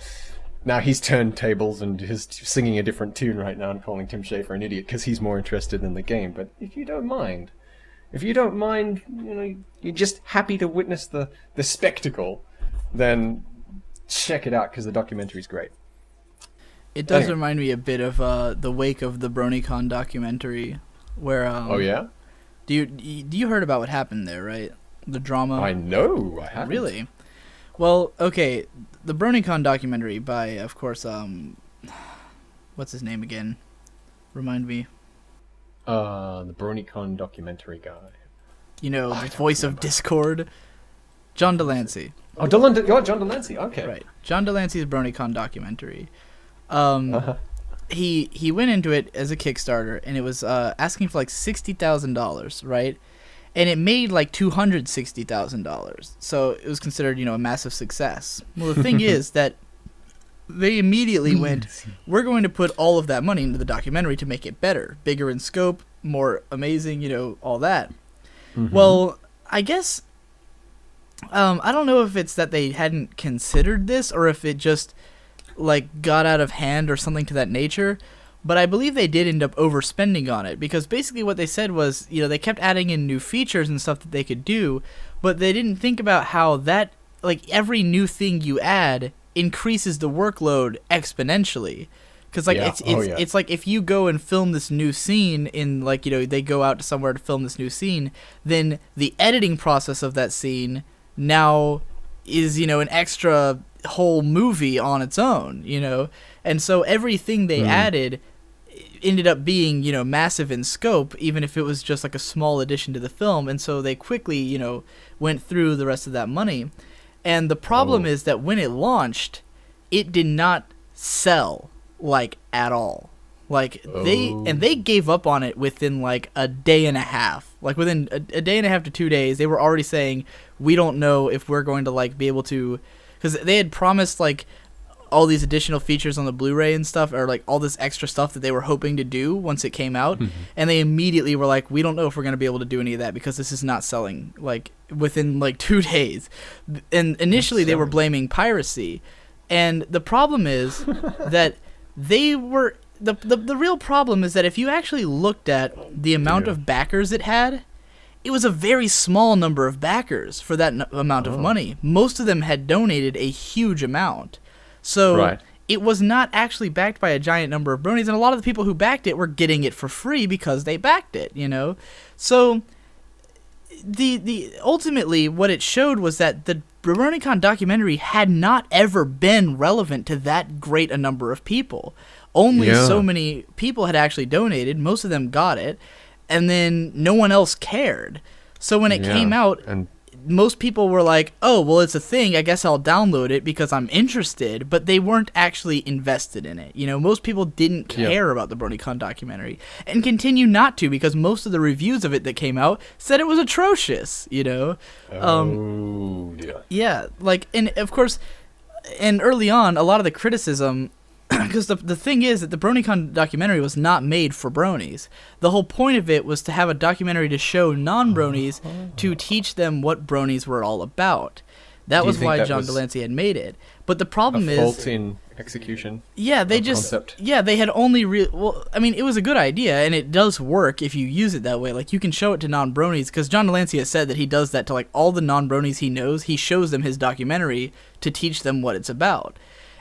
now he's turned tables and is singing a different tune right now and calling Tim Schafer an idiot because he's more interested in the game. But if you don't mind, you're just happy to witness the spectacle, then check it out, because the documentary's great. It does remind me a bit of the wake of the BronyCon documentary, where oh yeah, Do you heard about what happened there, right? The drama. I know. I haven't. Really? Well, okay. The BronyCon documentary by, of course, what's his name again? Remind me. The BronyCon documentary guy. You know, the voice of Discord. John Delancey. Oh, John Delancey. Okay. Right. John Delancey's BronyCon documentary. He went into it as a Kickstarter, and it was asking for like $60,000, right? And it made like $260,000. So it was considered, a massive success. Well, the thing is that they immediately went, we're going to put all of that money into the documentary to make it better, bigger in scope, more amazing, all that. Mm-hmm. Well, I guess, I don't know if it's that they hadn't considered this or if it just like got out of hand or something to that nature. But I believe they did end up overspending on it because basically what they said was, they kept adding in new features and stuff that they could do, but they didn't think about how that, like, every new thing you add increases the workload exponentially. Because, like, it's like if you go and film this new scene in, like, they go out to somewhere to film this new scene, then the editing process of that scene now is, an extra whole movie on its own, And so everything they added ended up being, massive in scope, even if it was just like a small addition to the film. And so they quickly, went through the rest of that money. And the problem is that when it launched, it did not sell, like, at all. Like, they gave up on it within, like, a day and a half. Like, within a day and a half to 2 days, they were already saying, we don't know if we're going to, like, be able to... Because they had promised, like, all these additional features on the Blu-ray and stuff, or like all this extra stuff that they were hoping to do once it came out, and they immediately were like, we don't know if we're going to be able to do any of that because this is not selling, like, within like 2 days. And initially they were blaming piracy, and the problem is that they were the real problem is that if you actually looked at the amount of backers it had, it was a very small number of backers for that amount of money. Most of them had donated a huge amount. So it was not actually backed by a giant number of bronies, and a lot of the people who backed it were getting it for free because they backed it, So the ultimately what it showed was that the BronyCon documentary had not ever been relevant to that great a number of people. Only so many people had actually donated, most of them got it, and then no one else cared. So when it came out, most people were like, oh, well, it's a thing, I guess I'll download it because I'm interested, but they weren't actually invested in it. Most people didn't care about the BronyCon documentary, and continue not to because most of the reviews of it that came out said it was atrocious, Yeah, like, and of course, and early on, a lot of the criticism... Because the thing is that the BronyCon documentary was not made for bronies. The whole point of it was to have a documentary to show non-bronies to teach them what bronies were all about. That was why John Delancey had made it. But the problem is... fault in execution. Yeah, they had only... well, I mean, it was a good idea, and it does work if you use it that way. Like, you can show it to non-bronies, because John Delancey has said that he does that to, like, all the non-bronies he knows. He shows them his documentary to teach them what it's about.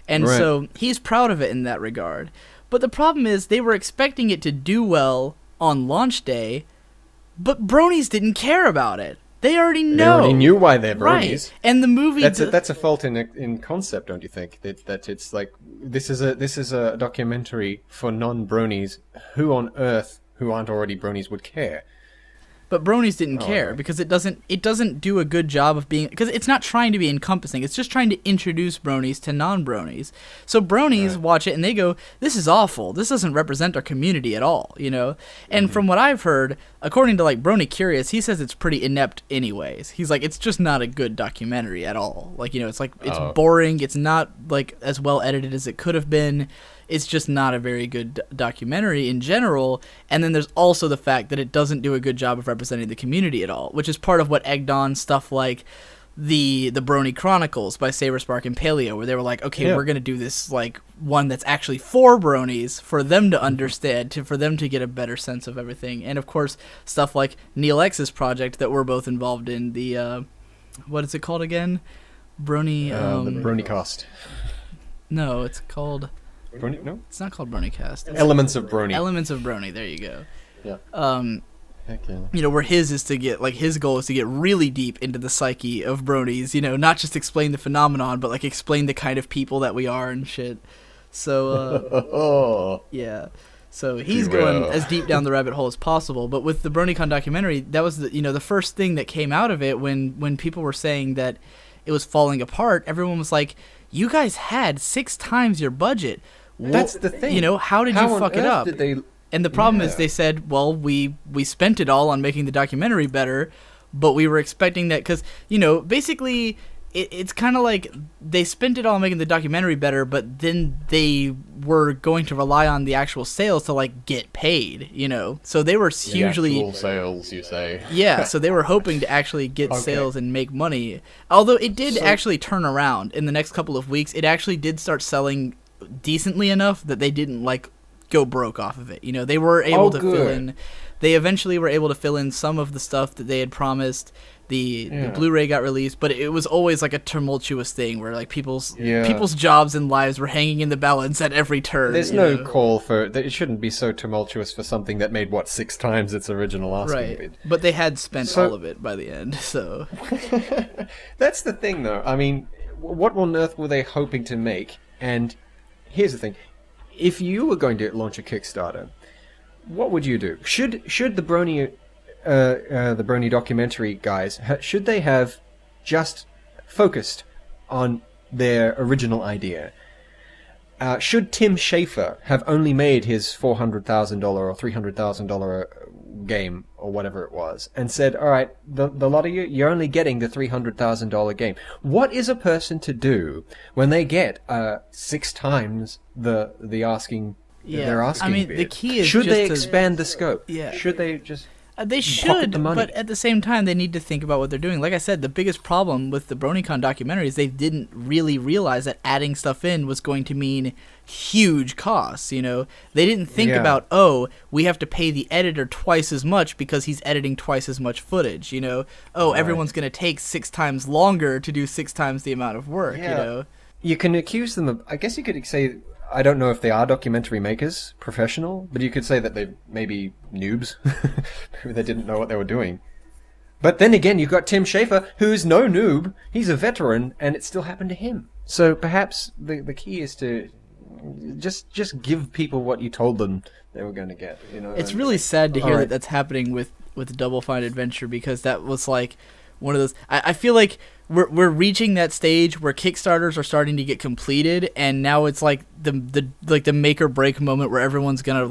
And so he's proud of it in that regard. But the problem is they were expecting it to do well on launch day, but bronies didn't care about it. They already know. They already knew why they're bronies. Right. And the movie... That's a fault in concept, don't you think? That it's like, this is a documentary for non-bronies. Who on earth, who aren't already bronies, would care? But bronies didn't care because it doesn't do a good job of being, because it's not trying to be encompassing. It's just trying to introduce bronies to non-bronies. So bronies watch it and they go, "This is awful. This doesn't represent our community at all," And from what I've heard, according to like Brony Curious, he says it's pretty inept anyways. He's like, it's just not a good documentary at all. Like, it's like it's boring. It's not like as well edited as it could have been. It's just not a very good documentary in general. And then there's also the fact that it doesn't do a good job of representing the community at all, which is part of what egged on stuff like the Brony Chronicles by Saberspark and Paleo, where they were like, okay, we're going to do this like one that's actually for bronies, for them to understand, for them to get a better sense of everything. And of course, stuff like Neil X's project that we're both involved in, the, what is it called again? Brony... the Bronycast. No, it's called... Brony? No? It's not called BronyCast. Elements of Brony. Elements of Brony, there you go. Yeah. Heck yeah. You know, where his is to get, like, his goal is to get really deep into the psyche of bronies, you know, not just explain the phenomenon, but, like, explain the kind of people that we are and shit. So, yeah. So he's going as deep down the rabbit hole as possible. But with the BronyCon documentary, that was the first thing that came out of it when people were saying that it was falling apart. Everyone was like, "You guys had 6 times your budget. That's the thing. You know, how did you fuck it up?" And the problem is they said, "Well, we spent it all on making the documentary better, but we were expecting that because basically." It's kind of like they spent it all making the documentary better, but then they were going to rely on the actual sales to, like, get paid, So they were hugely... The actual sales, you say. Yeah, so they were hoping to actually get sales and make money. Although it did actually turn around in the next couple of weeks. It actually did start selling decently enough that they didn't, like, go broke off of it. They were able to fill in... They eventually were able to fill in some of the stuff that they had promised. The Blu-ray got released, but it was always like a tumultuous thing where, like, people's jobs and lives were hanging in the balance at every turn. There's no call for it. Shouldn't be so tumultuous for something that made 6 times its original asking bid. But they had spent all of it by the end. So that's the thing, though. I mean, what on earth were they hoping to make? And here's the thing: if you were going to launch a Kickstarter, what would you do? Should the Brony documentary guys, should they have just focused on their original idea? Should Tim Schafer have only made his $400,000 or $300,000 game or whatever it was and said, all right, the lot of you're only getting the $300,000 game. What is a person to do when they get 6 times the asking? They're asking. I mean, bid? the key is should just they expand the scope? Yeah. Should they just? They should, the money. but at the same time, they need to think about what they're doing. Like I said, the biggest problem with the BronyCon documentary is they didn't really realize that adding stuff in was going to mean huge costs, They didn't think about, we have to pay the editor twice as much because he's editing twice as much footage, everyone's going to take 6 times longer to do 6 times the amount of work, You can accuse them of, I guess you could say, I don't know if they are documentary makers, professional, but you could say that they may be noobs. Maybe they didn't know what they were doing. But then again, you've got Tim Schafer, who's no noob. He's a veteran, and it still happened to him. So perhaps the key is to just give people what you told them they were going to get. It's really sad to hear that that's happening with Double Fine Adventure, because that was like one of those. I feel like we're reaching that stage where Kickstarters are starting to get completed, and now it's like the make or break moment where everyone's gonna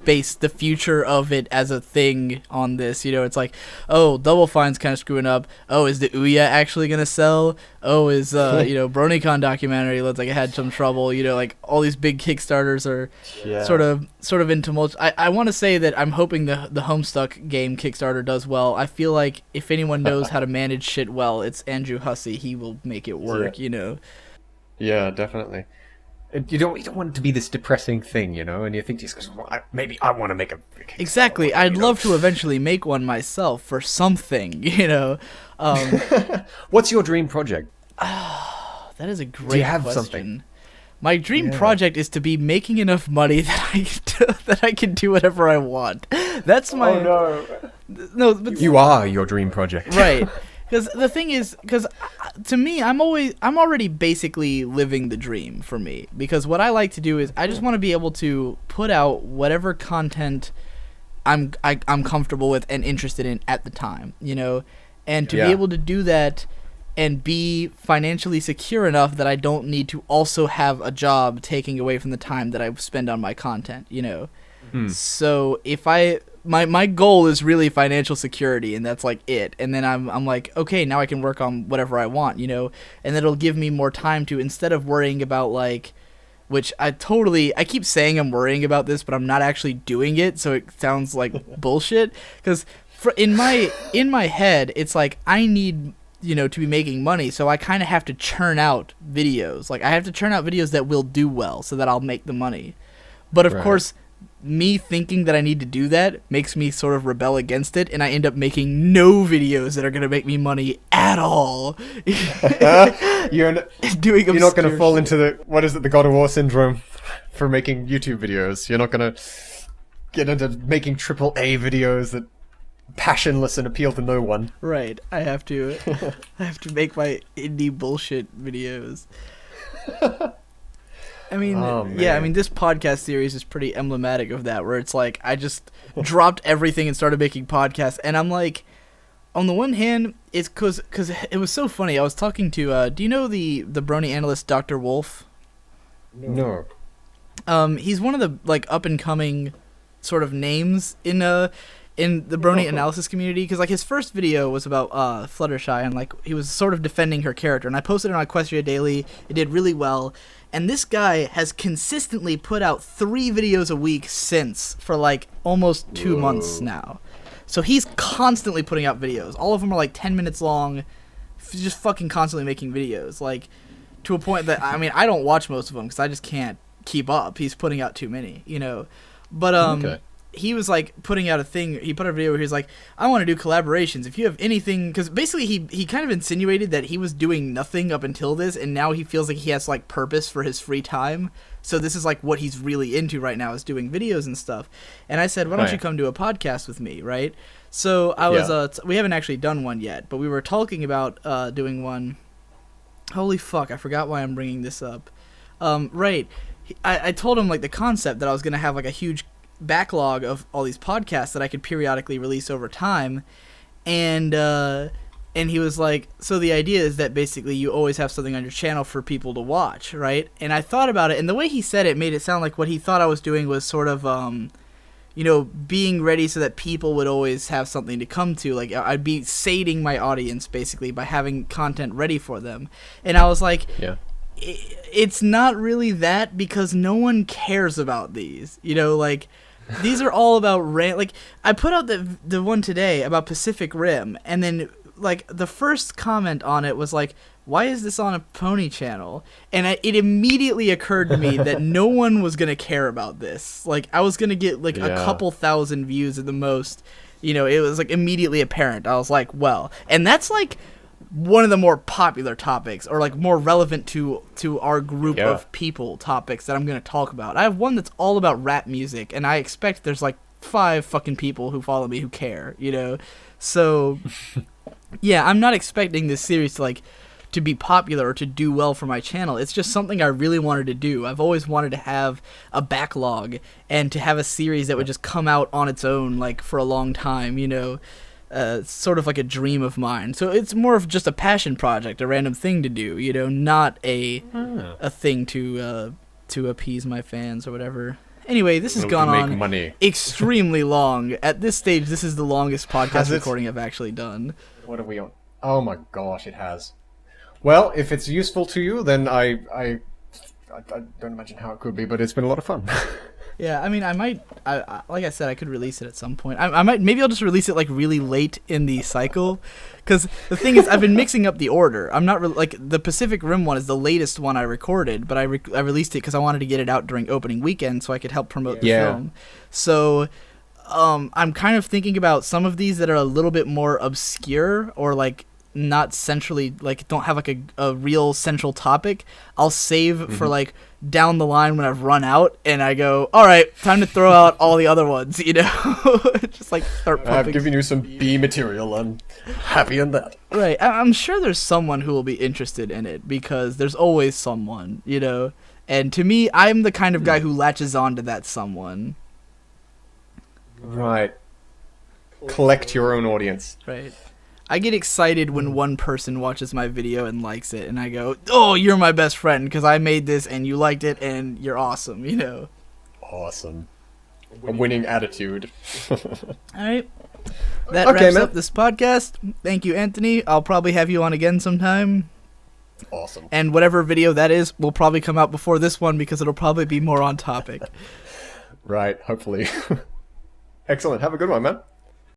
base the future of it as a thing on this. It's like, oh, Double Fine's kind of screwing up. Oh, is the Ouya actually gonna sell? Oh, is BronyCon documentary looks like it had some trouble. Like all these big Kickstarters are sort of in tumult. I want to say that I'm hoping the Homestuck game Kickstarter does well. I feel like if anyone knows how to manage shit well, it's Andrew Hussey. He will make it work. Yeah, definitely. You don't want it to be this depressing thing, and you think, well, maybe I want to make a... Exactly. I'd love to eventually make one myself for something, What's your dream project? That is a great question. Do you have something? My dream project is to be making enough money that I can do whatever I want. That's my... Oh, no. But you are your dream project. Right. Because the thing is, to me, I'm already basically living the dream for me. Because what I like to do is I just want to be able to put out whatever content I'm comfortable with and interested in at the time, and to be able to do that and be financially secure enough that I don't need to also have a job taking away from the time that I spend on my content, So if my goal is really financial security, and that's like it. And then I'm like, okay, now I can work on whatever I want, and it'll give me more time to, instead of worrying about which I keep saying I'm worrying about this, but I'm not actually doing it, so it sounds like bullshit. Because in my head, it's like I need to be making money, so I kind of have to churn out videos. Like I have to churn out videos that will do well, so that I'll make the money. But of course, me thinking that I need to do that makes me sort of rebel against it, and I end up making no videos that are going to make me money at all. You're not going to fall into the God of War syndrome for making YouTube videos. You're not going to get into making AAA videos that passionless and appeal to no one. Right. I have to make my indie bullshit videos. I mean, Oh, yeah, I man. mean, this podcast series is pretty emblematic of that, where it's like, I just dropped everything and started making podcasts, and I'm like, on the one hand, it's cause it was so funny. I was talking to, do you know the Brony analyst, Dr. Wolf? No. He's one of the, like, up-and-coming sort of names in the Brony analysis community, because, like, his first video was about Fluttershy, and, like, he was sort of defending her character, and I posted it on Equestria Daily. It did really well, and this guy has consistently put out 3 videos a week since, for, like, almost 2 months now. So he's constantly putting out videos. All of them are, like, 10 minutes long, just fucking constantly making videos, like, to a point that, I mean, I don't watch most of them, because I just can't keep up. He's putting out too many, you know. But, Okay. he was like putting out a thing. He put out a video where he was like, I want to do collaborations. If you have anything, because basically he kind of insinuated that he was doing nothing up until this, and now he feels like he has like purpose for his free time. So this is like what he's really into right now, is doing videos and stuff. And I said, why don't you come do a podcast with me, right? So I was, we haven't actually done one yet, but we were talking about doing one. Holy fuck, I forgot why I'm bringing this up. Right. I told him like the concept that I was going to have like a huge backlog of all these podcasts that I could periodically release over time, and he was like, so the idea is that basically you always have something on your channel for people to watch, right? And I thought about it, and the way he said it made it sound like what he thought I was doing was sort of you know, being ready so that people would always have something to come to. Like, I'd be sating my audience basically by having content ready for them. And I was like, Yeah. It's not really that, because no one cares about these, you know, like, these are all about like, I put out the one today about Pacific Rim, and then, like, the first comment on it was like, why is this on a pony channel? And it immediately occurred to me that no one was going to care about this. Like, I was going to get, like, a couple thousand views at the most. You know, it was, like, immediately apparent. I was like, well, and that's, like, one of the more popular topics, or like more relevant to our group of people topics that I'm going to talk about. I have one that's all about rap music, and I expect there's like 5 fucking people who follow me who care, you know? So, yeah, I'm not expecting this series to like to be popular or to do well for my channel. It's just something I really wanted to do. I've always wanted to have a backlog and to have a series that would just come out on its own, like, for a long time, you know? Sort of like a dream of mine. So it's more of just a passion project, a random thing to do, you know, not a thing to appease my fans or whatever. Anyway, this has gone on money. extremely long. At this stage, this is the longest podcast recording I've actually done. What are we on? Oh my gosh, it has. Well, if it's useful to you, then I don't imagine how it could be, but it's been a lot of fun. Yeah, I mean, I might, like I said, I could release it at some point. I might, maybe I'll just release it, like, really late in the cycle, because the thing is, I've been mixing up the order. I'm not, like, the Pacific Rim one is the latest one I recorded, but I released it because I wanted to get it out during opening weekend so I could help promote the film. So, I'm kind of thinking about some of these that are a little bit more obscure, or, like, not centrally, like, don't have like a real central topic. I'll save for like down the line when I've run out and I go, all right, time to throw out all the other ones, you know. Just like start pumping. I've given you some B material. I'm happy in that. Right. I'm sure there's someone who will be interested in it, because there's always someone, you know. And to me, I'm the kind of guy who latches on to that someone. Right. Collect your own audience. Right. I get excited when one person watches my video and likes it, and I go, oh, you're my best friend because I made this and you liked it and you're awesome, you know. Awesome. A winning attitude. All right. That wraps up this podcast. Thank you, Antony. I'll probably have you on again sometime. Awesome. And whatever video that is will probably come out before this one, because it'll probably be more on topic. Right, hopefully. Excellent. Have a good one, man.